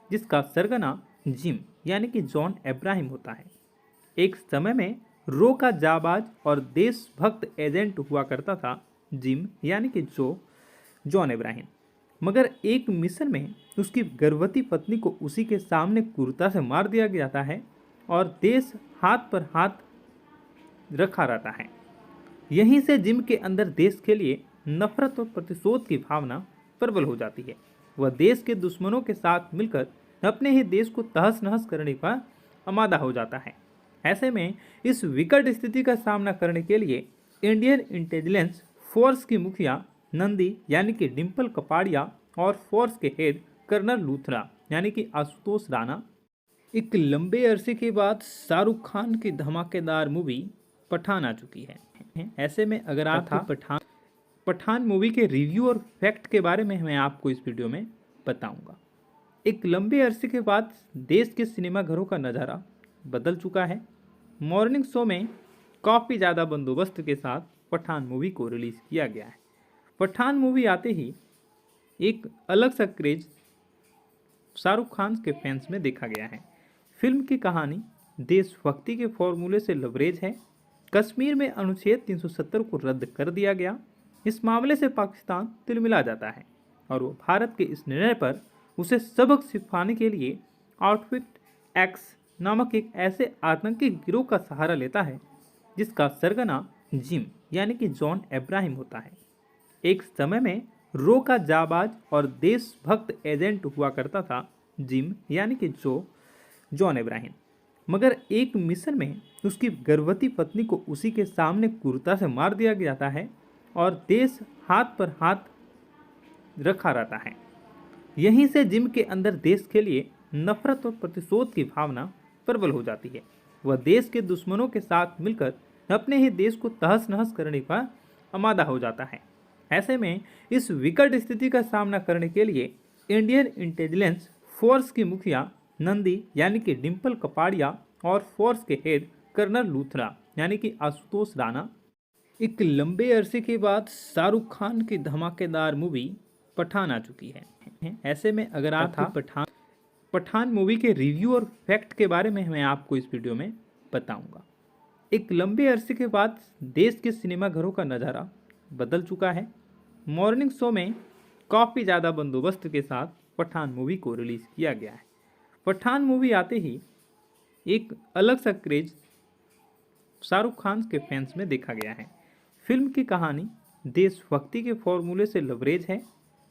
जिसका सरगना जिम यानी कि जॉन इब्राहिम होता है। एक समय में रो का जाबाज और देशभक्त एजेंट हुआ करता था जिम यानी कि जॉन इब्राहिम, मगर एक मिशन में उसकी गर्भवती पत्नी को उसी के सामने क्रूरता से मार दिया जाता है और देश हाथ पर हाथ रखा रहता है। यहीं से जिम के अंदर देश के लिए नफरत और प्रतिशोध की भावना प्रबल हो जाती है। वह देश के दुश्मनों के साथ मिलकर अपने ही देश को तहस नहस करने का आमादा हो जाता है। ऐसे में इस विकट स्थिति का सामना करने के लिए इंडियन इंटेलिजेंस फोर्स की मुखिया नंदी यानी कि डिम्पल कपाड़िया और फोर्स के हेड कर्नल लूथरा यानी कि आशुतोष राणा एक लंबे अरसे के बाद शाहरुख खान की धमाकेदार मूवी पठान आ चुकी है। ऐसे में अगर आप पठान मूवी के रिव्यू और फैक्ट के बारे में मैं आपको इस वीडियो में बताऊंगा। एक लंबे अरसे के बाद देश के सिनेमाघरों का नज़ारा बदल चुका है। मॉर्निंग शो में काफ़ी ज़्यादा बंदोबस्त के साथ पठान मूवी को रिलीज़ किया गया है। पठान मूवी आते ही एक अलग सा क्रेज शाहरुख खान के फैंस में देखा गया है। फिल्म की कहानी देशभक्ति के फॉर्मूले से लबरेज है। कश्मीर में अनुच्छेद 370 को रद्द कर दिया गया। इस मामले से पाकिस्तान तिलमिला जाता है और वो भारत के इस निर्णय पर उसे सबक सिखाने के लिए आउटफिट एक्स नामक एक ऐसे आतंकी गिरोह का सहारा लेता है जिसका सरगना जिम यानी कि जॉन अब्राहम होता है। एक समय में रो का जाबाज और देशभक्त एजेंट हुआ करता था जिम यानी कि जॉन अब्राहम। मगर एक मिशन में उसकी गर्भवती पत्नी को उसी के सामने क्रूरता से मार दिया जाता है और देश हाथ पर हाथ रखा रहता है। यहीं से जिम के अंदर देश के लिए नफरत और प्रतिशोध की भावना प्रबल हो जाती है। वह देश के दुश्मनों के साथ मिलकर अपने ही देश को तहस नहस करने का आमादा हो जाता है। ऐसे में इस विकट स्थिति का सामना करने के लिए इंडियन इंटेलिजेंस फोर्स की मुखिया नंदी यानी कि डिम्पल कपाड़िया और फोर्स के हेड कर्नल लूथरा यानी कि आशुतोष राणा एक लंबे अरसे के बाद शाहरुख खान की धमाकेदार मूवी पठान आ चुकी है। ऐसे में अगर आप पठान मूवी के रिव्यू और फैक्ट के बारे में मैं आपको इस वीडियो में बताऊंगा। एक लंबे अरसे के बाद देश के सिनेमाघरों का नज़ारा बदल चुका है। मॉर्निंग शो में काफ़ी ज़्यादा बंदोबस्त के साथ पठान मूवी को रिलीज़ किया गया है। पठान मूवी आते ही एक अलग सा क्रेज शाहरुख खान के फैंस में देखा गया है। फिल्म की कहानी देशभक्ति के फॉर्मूले से लबरेज है।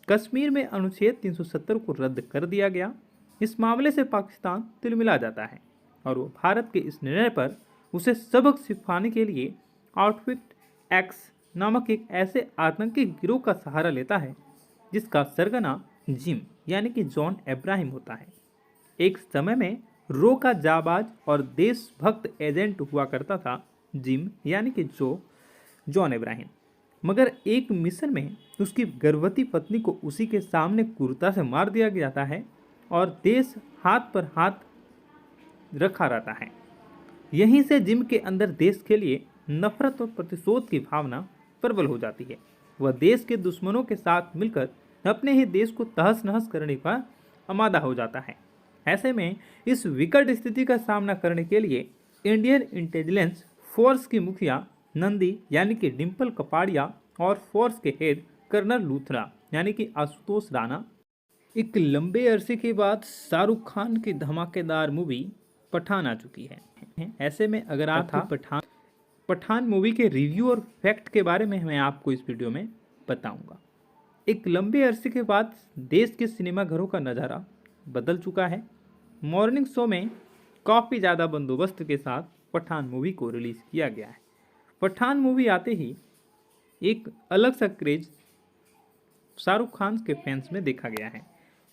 कश्मीर में अनुच्छेद 370 को रद्द कर दिया गया। इस मामले से पाकिस्तान तिलमिला जाता है और वो भारत के इस निर्णय पर उसे सबक सिखाने के लिए आउटफिट एक्स नामक एक ऐसे आतंकी गिरोह का सहारा लेता है जिसका सरगना जिम यानी कि जॉन अब्राहम होता है। एक समय में रो का जाबाज और देशभक्त एजेंट हुआ करता था जिम यानी कि जॉन अब्राहम। मगर एक मिशन में उसकी गर्भवती पत्नी को उसी के सामने क्रूरता से मार दिया जाता है और देश हाथ पर हाथ रखा रहता है। यहीं से जिम के अंदर देश के लिए नफरत और प्रतिशोध की भावना प्रबल हो जाती है। वह देश के दुश्मनों के साथ मिलकर अपने ही देश को तहस नहस करने का आमादा हो जाता है। ऐसे में इस विकट स्थिति का सामना करने के लिए इंडियन इंटेलिजेंस फोर्स की मुखिया नंदी यानी कि डिम्पल कपाड़िया और फोर्स के हेड कर्नल लूथरा यानी कि आशुतोष राणा एक लंबे अरसे के बाद शाहरुख खान की धमाकेदार मूवी पठान आ चुकी है। ऐसे में अगर आप पठान मूवी के रिव्यू और फैक्ट के बारे में मैं आपको इस वीडियो में बताऊंगा। एक लंबे अरसे के बाद देश के सिनेमाघरों का नज़ारा बदल चुका है। मॉर्निंग शो में काफ़ी ज़्यादा बंदोबस्त के साथ पठान मूवी को रिलीज़ किया गया है। पठान मूवी आते ही एक अलग सा क्रेज शाहरुख खान के फैंस में देखा गया है।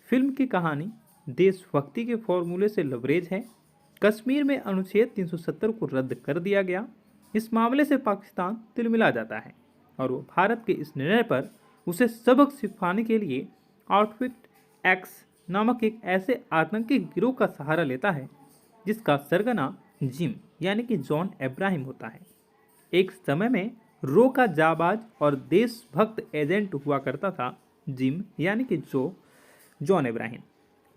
फिल्म की कहानी देशभक्ति के फॉर्मूले से लबरेज है। कश्मीर में अनुच्छेद 370 को रद्द कर दिया गया। इस मामले से पाकिस्तान तिलमिला जाता है और वो भारत के इस निर्णय पर उसे सबक सिखाने के लिए आउटफिट एक्स नामक एक ऐसे आतंकी गिरोह का सहारा लेता है जिसका सरगना जिम यानी कि जॉन अब्राहम होता है। एक समय में रो का जाबाज और देशभक्त एजेंट हुआ करता था जिम यानी कि जॉन अब्राहम।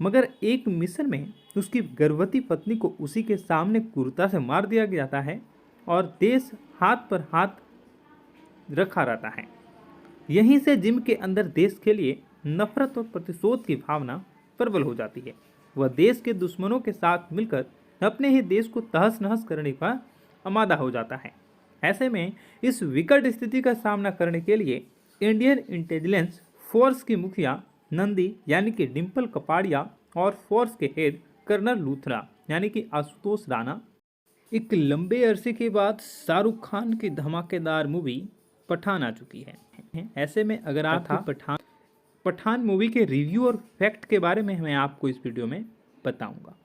मगर एक मिशन में उसकी गर्भवती पत्नी को उसी के सामने क्रूरता से मार दिया जाता है और देश हाथ पर हाथ रखा रहता है। यहीं से जिम के अंदर देश के लिए नफरत और प्रतिशोध की भावना प्रबल हो जाती है। वह देश के दुश्मनों के साथ मिलकर अपने ही देश को तहस नहस करने का आमादा हो जाता है। ऐसे में इस विकट स्थिति का सामना करने के लिए इंडियन इंटेलिजेंस फोर्स की मुखिया नंदी यानी कि डिम्पल कपाड़िया और फोर्स के हेड कर्नल लूथरा यानी कि आशुतोष राणा एक लंबे अरसे के बाद शाहरुख खान की धमाकेदार मूवी पठान आ चुकी है। ऐसे में अगर आप पठान मूवी के रिव्यू और फैक्ट के बारे में मैं आपको इस वीडियो में बताऊंगा।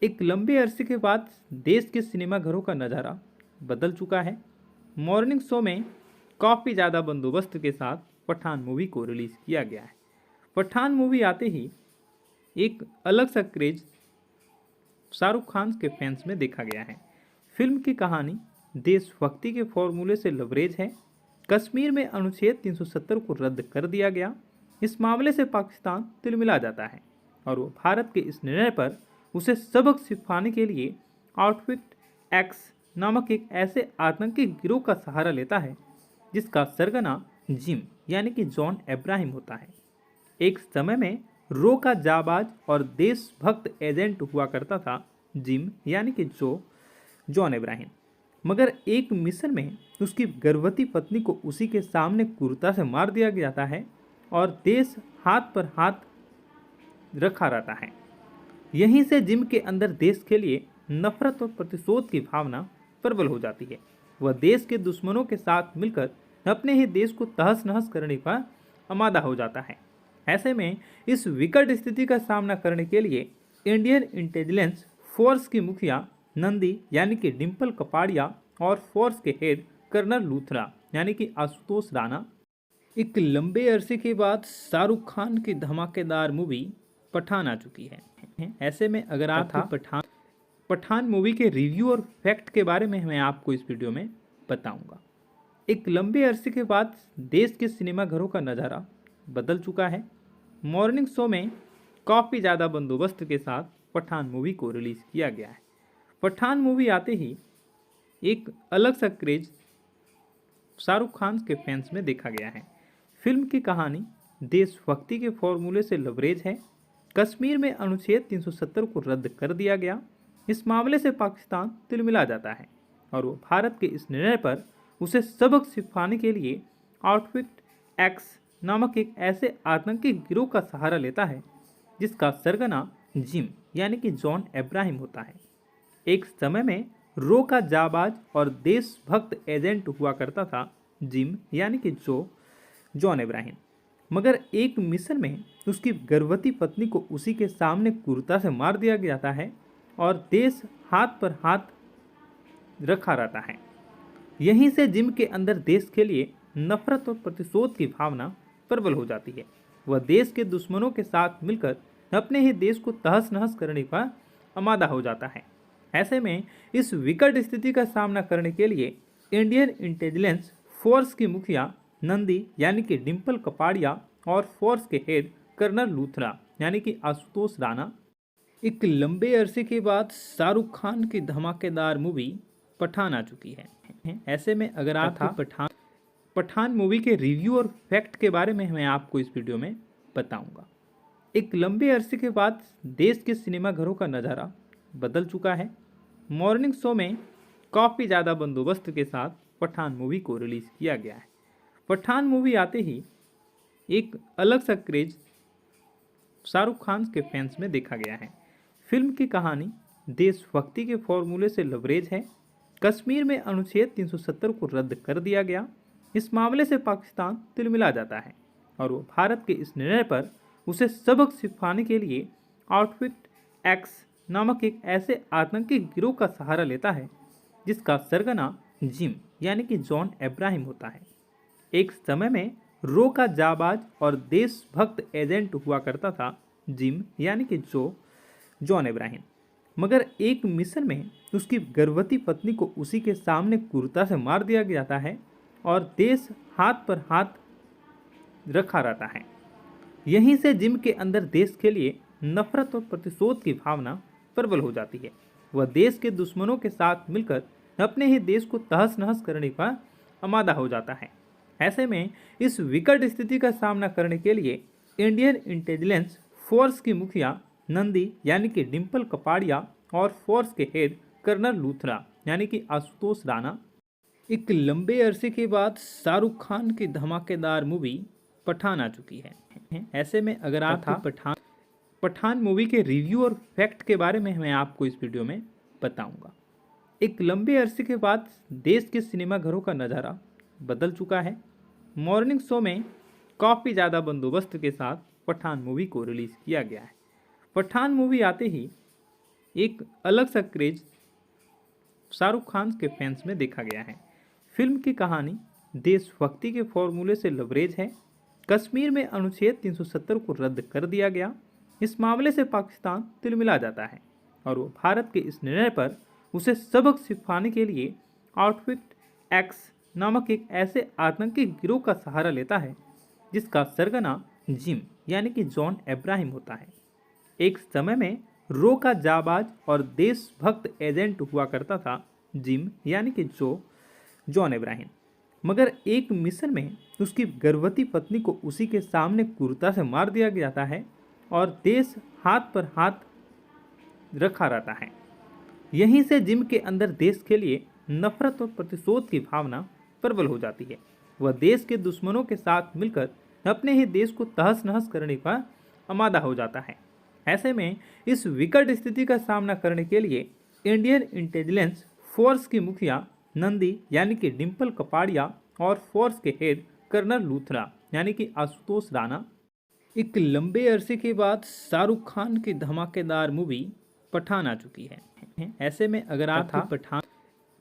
एक लंबे अरसे के बाद देश के सिनेमाघरों का नज़ारा बदल चुका है। मॉर्निंग शो में काफ़ी ज़्यादा बंदोबस्त के साथ पठान मूवी को रिलीज़ किया गया है। पठान मूवी आते ही एक अलग सा क्रेज शाहरुख खान के फैंस में देखा गया है। फिल्म की कहानी देशभक्ति के फॉर्मूले से लबरेज है। कश्मीर में अनुच्छेद 370 को रद्द कर दिया गया। इस मामले से पाकिस्तान तिलमिला जाता है और वो भारत के इस निर्णय पर उसे सबक सिखाने के लिए आउटफिट एक्स नामक एक ऐसे आतंकी गिरोह का सहारा लेता है जिसका सरगना जिम यानी कि जॉन अब्राहम होता है। एक समय में रो का जाबाज और देशभक्त एजेंट हुआ करता था जिम यानी कि जॉन अब्राहम। मगर एक मिशन में उसकी गर्भवती पत्नी को उसी के सामने क्रूरता से मार दिया जाता है और देश हाथ पर हाथ रखा रहता है। यहीं से जिम के अंदर देश के लिए नफरत और प्रतिशोध की भावना प्रबल हो जाती है। वह देश के दुश्मनों के साथ मिलकर अपने ही देश को तहस नहस करने का आमादा हो जाता है। ऐसे में इस विकट स्थिति का सामना करने के लिए इंडियन इंटेलिजेंस फोर्स की मुखिया नंदी यानी कि डिम्पल कपाड़िया और फोर्स के हेड कर्नल लूथरा यानी कि आशुतोष राणा एक लंबे अरसे के बाद शाहरुख खान की धमाकेदार मूवी पठान आ चुकी है। ऐसे में अगर आप पठान मूवी के रिव्यू और फैक्ट के बारे में मैं आपको इस वीडियो में बताऊंगा। एक लंबे अरसे के बाद देश के सिनेमाघरों का नज़ारा बदल चुका है। मॉर्निंग शो में काफ़ी ज़्यादा बंदोबस्त के साथ पठान मूवी को रिलीज़ किया गया है। पठान मूवी आते ही एक अलग सा क्रेज शाहरुख खान के फैंस में देखा गया है। फिल्म की कहानी देशभक्ति के फॉर्मूले से लबरेज है। कश्मीर में अनुच्छेद 370 को रद्द कर दिया गया। इस मामले से पाकिस्तान तिलमिला जाता है और वो भारत के इस निर्णय पर उसे सबक सिखाने के लिए आउटफिट एक्स नामक एक ऐसे आतंकी गिरोह का सहारा लेता है जिसका सरगना जिम यानी कि जॉन इब्राहिम होता है। एक समय में रो का जाबाज और देशभक्त एजेंट हुआ करता था जिम यानी कि जॉन इब्राहिम, मगर एक मिशन में उसकी गर्भवती पत्नी को उसी के सामने क्रूरता से मार दिया जाता है और देश हाथ पर हाथ रखा रहता है। यहीं से जिम के अंदर देश के लिए नफरत और प्रतिशोध की भावना प्रबल हो जाती है। वह देश के दुश्मनों के साथ मिलकर अपने ही देश को तहस नहस करने का आमादा हो जाता है। ऐसे में इस विकट स्थिति का सामना करने के लिए इंडियन इंटेलिजेंस फोर्स की मुखिया नंदी यानी कि डिम्पल कपाड़िया और फोर्स के हेड कर्नल लूथरा यानी कि आशुतोष राणा एक लंबे अरसे के बाद शाहरुख खान की धमाकेदार मूवी पठान आ चुकी है। ऐसे में अगर आप पठान मूवी के रिव्यू और फैक्ट के बारे में मैं आपको इस वीडियो में बताऊंगा। एक लंबे अरसे के बाद देश के सिनेमाघरों का नज़ारा बदल चुका है। मॉर्निंग शो में काफ़ी ज़्यादा बंदोबस्त के साथ पठान मूवी को रिलीज़ किया गया है। पठान मूवी आते ही एक अलग सा क्रेज शाहरुख खान के फैंस में देखा गया है। फिल्म की कहानी देशभक्ति के फॉर्मूले से लबरेज है। कश्मीर में अनुच्छेद 370 को रद्द कर दिया गया। इस मामले से पाकिस्तान तिलमिला जाता है और वो भारत के इस निर्णय पर उसे सबक सिखाने के लिए आउटफिट एक्स नामक एक ऐसे आतंकी गिरोह का सहारा लेता है जिसका सरगना जिम यानी कि जॉन इब्राहिम होता है। एक समय में रो का जाबाज और देशभक्त एजेंट हुआ करता था जिम यानी कि जॉन इब्राहिम, मगर एक मिशन में उसकी गर्भवती पत्नी को उसी के सामने क्रूरता से मार दिया जाता है और देश हाथ पर हाथ रखा रहता है। यहीं से जिम के अंदर देश के लिए नफरत और प्रतिशोध की भावना प्रबल हो जाती है। वह देश के दुश्मनों के साथ मिलकर अपने ही देश को तहस नहस करने का आमादा हो जाता है। ऐसे में इस विकट स्थिति का सामना करने के लिए इंडियन इंटेलिजेंस फोर्स की मुखिया नंदी यानी कि डिम्पल कपाड़िया और फोर्स के हेड कर्नल लूथरा यानी कि आशुतोष राणा एक लंबे अरसे के बाद शाहरुख खान की धमाकेदार मूवी पठान आ चुकी है। ऐसे में अगर आप पठान मूवी के रिव्यू और फैक्ट के बारे में मैं आपको इस वीडियो में बताऊंगा। एक लंबे अरसे के बाद देश के सिनेमाघरों का नज़ारा बदल चुका है। मॉर्निंग शो में काफ़ी ज़्यादा बंदोबस्त के साथ पठान मूवी को रिलीज़ किया गया है। पठान मूवी आते ही एक अलग सा क्रेज शाहरुख खान के फैंस में देखा गया है। फिल्म की कहानी देशभक्ति के फॉर्मूले से लबरेज है। कश्मीर में अनुच्छेद 370 को रद्द कर दिया गया। इस मामले से पाकिस्तान तिलमिला जाता है और वो भारत के इस निर्णय पर उसे सबक सिखाने के लिए आउटफिट एक्स नामक एक ऐसे आतंकी गिरोह का सहारा लेता है जिसका सरगना जिम यानी कि जॉन इब्राहिम होता है। एक समय में रो का जाबाज और देशभक्त एजेंट हुआ करता था जिम यानी कि जॉन इब्राहिम, मगर एक मिशन में उसकी गर्भवती पत्नी को उसी के सामने क्रूरता से मार दिया जाता है और देश हाथ पर हाथ रखा रहता है। यहीं से जिम के अंदर देश के लिए नफरत और प्रतिशोध की भावना प्रबल हो जाती है। वह देश के दुश्मनों के साथ मिलकर अपने ही देश को तहस नहस करने का आमादा हो जाता है। ऐसे में इस विकट स्थिति का सामना करने के लिए इंडियन इंटेलिजेंस फोर्स की मुखिया नंदी यानी कि डिम्पल कपाड़िया और फोर्स के हेड कर्नल लूथरा यानी कि आशुतोष राणा एक लंबे अरसे के बाद शाहरुख खान की धमाकेदार मूवी पठान आ चुकी है। ऐसे में अगर आप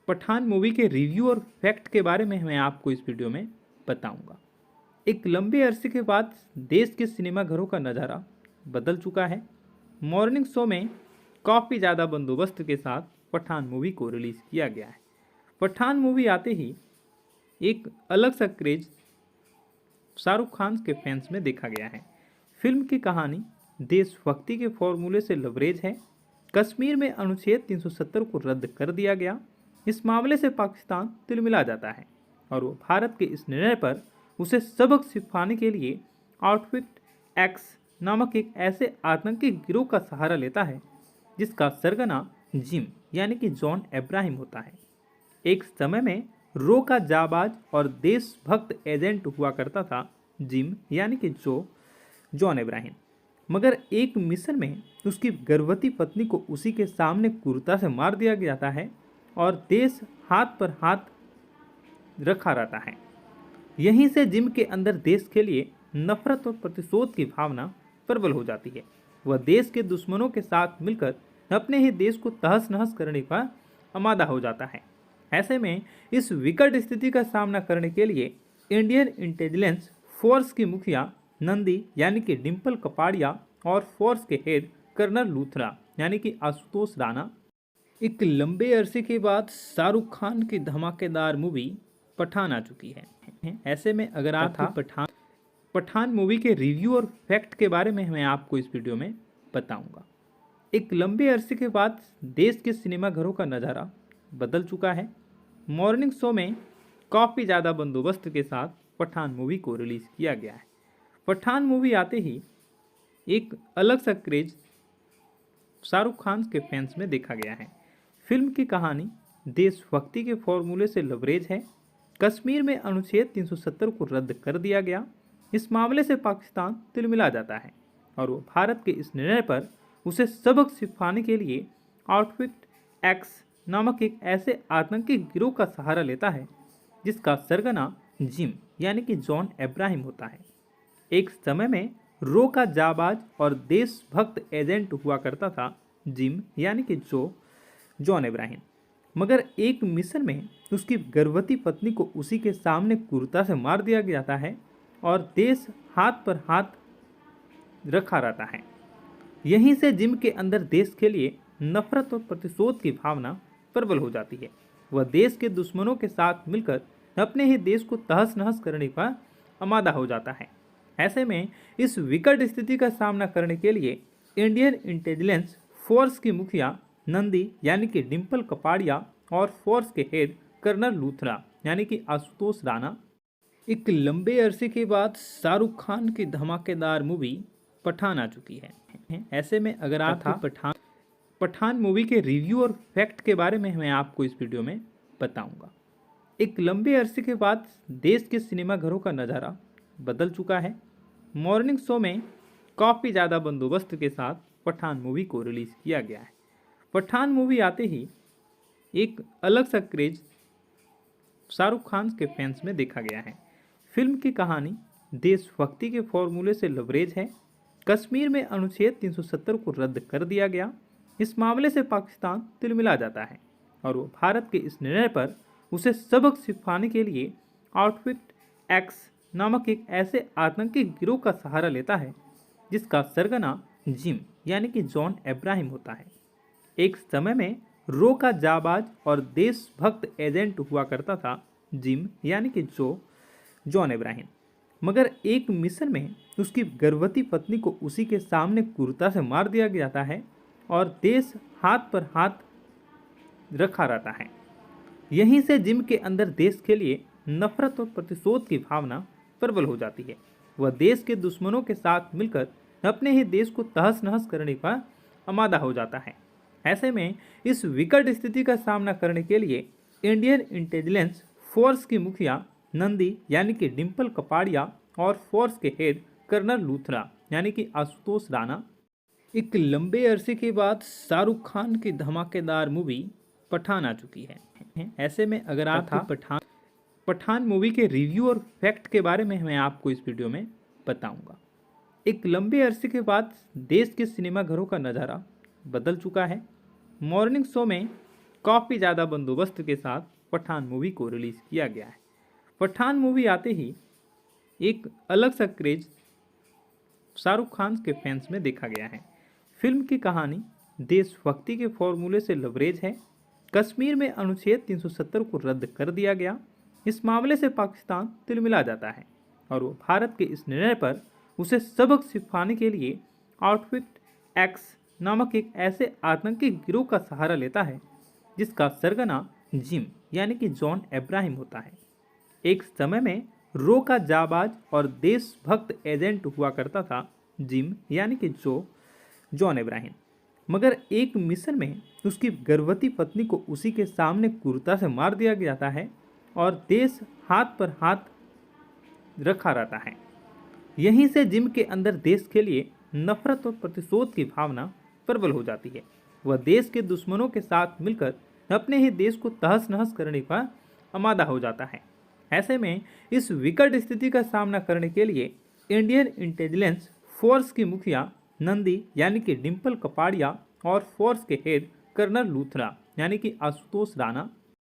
पठान मूवी के रिव्यू और फैक्ट के बारे में मैं आपको इस वीडियो में बताऊंगा। एक लंबे अरसे के बाद देश के सिनेमाघरों का नज़ारा बदल चुका है। मॉर्निंग शो में काफ़ी ज़्यादा बंदोबस्त के साथ पठान मूवी को रिलीज़ किया गया है। पठान मूवी आते ही एक अलग सा क्रेज शाहरुख खान के फैंस में देखा गया है। फिल्म की कहानी देशभक्ति के फॉर्मूले से लबरेज है। कश्मीर में अनुच्छेद 370 को रद्द कर दिया गया। इस मामले से पाकिस्तान तिलमिला जाता है और वो भारत के इस निर्णय पर उसे सबक सिखाने के लिए आउटफिट एक्स नामक एक ऐसे आतंकी गिरोह का सहारा लेता है जिसका सरगना जिम यानी कि जॉन अब्राहम होता है। एक समय में रो का जाबाज और देशभक्त एजेंट हुआ करता था जिम यानी कि जॉन अब्राहम, मगर एक मिशन में उसकी गर्भवती पत्नी को उसी के सामने क्रूरता से मार दिया जाता है और देश हाथ पर हाथ रखा रहता है। यहीं से जिम के अंदर देश के लिए नफरत और प्रतिशोध की भावना प्रबल हो जाती है। वह देश के दुश्मनों के साथ मिलकर अपने ही देश को तहस नहस करने का आमादा हो जाता है। ऐसे में इस विकट स्थिति का सामना करने के लिए इंडियन इंटेलिजेंस फोर्स की मुखिया नंदी यानी कि डिम्पल कपाड़िया और फोर्स के हेड कर्नल लूथरा यानी कि आशुतोष राणा एक लंबे अरसे के बाद शाहरुख खान की धमाकेदार मूवी पठान आ चुकी है। ऐसे में अगर आप पठान मूवी के रिव्यू और फैक्ट के बारे में मैं आपको इस वीडियो में बताऊंगा। एक लंबे अरसे के बाद देश के सिनेमाघरों का नज़ारा बदल चुका है। मॉर्निंग शो में काफ़ी ज़्यादा बंदोबस्त के साथ पठान मूवी को रिलीज़ किया गया है। पठान मूवी आते ही एक अलग सा क्रेज शाहरुख खान के फैंस में देखा गया है। फिल्म की कहानी देशभक्ति के फॉर्मूले से लबरेज है। कश्मीर में अनुच्छेद 370 को रद्द कर दिया गया। इस मामले से पाकिस्तान तिलमिला जाता है और वो भारत के इस निर्णय पर उसे सबक सिखाने के लिए आउटफिट एक्स नामक एक ऐसे आतंकी गिरोह का सहारा लेता है जिसका सरगना जिम यानी कि जॉन अब्राहम होता है। एक समय में रो का जाबाज और देशभक्त एजेंट हुआ करता था जिम यानी कि जॉन अब्राहम, मगर एक मिशन में उसकी गर्भवती पत्नी को उसी के सामने क्रूरता से मार दिया जाता है और देश हाथ पर हाथ रखा रहता है। यहीं से जिम के अंदर देश के लिए नफरत और प्रतिशोध की भावना प्रबल हो जाती है। वह देश के दुश्मनों के साथ मिलकर अपने ही देश को तहस नहस करने का आमादा हो जाता है। ऐसे में इस विकट स्थिति का सामना करने के लिए इंडियन इंटेलिजेंस फोर्स की मुखिया नंदी यानी कि डिम्पल कपाड़िया और फोर्स के हेड कर्नल लूथरा यानी कि आशुतोष राणा एक लंबे अरसे के बाद शाहरुख खान की धमाकेदार मूवी पठान आ चुकी है। ऐसे में अगर आप पठान मूवी के रिव्यू और फैक्ट के बारे में मैं आपको इस वीडियो में बताऊंगा। एक लंबे अरसे के बाद देश के सिनेमाघरों का नज़ारा बदल चुका है। मॉर्निंग शो में काफ़ी ज़्यादा बंदोबस्त के साथ पठान मूवी को रिलीज़ किया गया है। पठान मूवी आते ही एक अलग सा क्रेज शाहरुख खान के फैंस में देखा गया है। फिल्म की कहानी देशभक्ति के फॉर्मूले से लबरेज है। कश्मीर में अनुच्छेद 370 को रद्द कर दिया गया। इस मामले से पाकिस्तान तिलमिला जाता है और वो भारत के इस निर्णय पर उसे सबक सिखाने के लिए आउटफिट एक्स नामक एक ऐसे आतंकी गिरोह का सहारा लेता है जिसका सरगना जिम यानी कि जॉन अब्राहम होता है। एक समय में रो का जाबाज और देशभक्त एजेंट हुआ करता था जिम यानी कि जॉन अब्राहम, मगर एक मिशन में उसकी गर्भवती पत्नी को उसी के सामने क्रूरता से मार दिया जाता है और देश हाथ पर हाथ रखा रहता है। यहीं से जिम के अंदर देश के लिए नफरत और प्रतिशोध की भावना प्रबल हो जाती है। वह देश के दुश्मनों के साथ मिलकर अपने ही देश को तहस नहस करने का आमादा हो जाता है। ऐसे में इस विकट स्थिति का सामना करने के लिए इंडियन इंटेलिजेंस फोर्स की मुखिया नंदी यानी कि डिम्पल कपाड़िया और फोर्स के हेड कर्नल लूथरा यानी कि आशुतोष राणा। एक लंबे अरसे के बाद शाहरुख खान की धमाकेदार मूवी पठान आ चुकी है। ऐसे में अगर आप पठान मूवी के रिव्यू और फैक्ट के बारे में मैं आपको इस वीडियो में बताऊंगा। एक लंबे अरसे के बाद देश के सिनेमाघरों का नज़ारा बदल चुका है। मॉर्निंग शो में काफ़ी ज़्यादा बंदोबस्त के साथ पठान मूवी को रिलीज़ किया गया है। पठान मूवी आते ही एक अलग सा क्रेज शाहरुख खान के फैंस में देखा गया है। फिल्म की कहानी देशभक्ति के फॉर्मूले से लबरेज है। कश्मीर में अनुच्छेद 370 को रद्द कर दिया गया। इस मामले से पाकिस्तान तिलमिला जाता है और वो भारत के इस निर्णय पर उसे सबक सिखाने के लिए आउटफिट एक्स नामक एक ऐसे आतंकी गिरोह का सहारा लेता है जिसका सरगना जिम यानी कि जॉन अब्राहम होता है। एक समय में रो का जाबाज और देशभक्त एजेंट हुआ करता था जिम यानी कि जॉन अब्राहम, मगर एक मिशन में उसकी गर्भवती पत्नी को उसी के सामने क्रूरता से मार दिया जाता है और देश हाथ पर हाथ रखा रहता है। यहीं से जिम के अंदर देश के लिए नफरत और प्रतिशोध की भावना प्रबल हो जाती है। वह देश के दुश्मनों के साथ मिलकर अपने ही देश को तहस नहस करने का आमादा हो जाता है। ऐसे में इस विकट स्थिति का सामना करने के लिए इंडियन इंटेलिजेंस फोर्स की मुखिया नंदी यानी कि डिम्पल कपाड़िया और फोर्स के हेड कर्नल लूथरा यानी कि आशुतोष राणा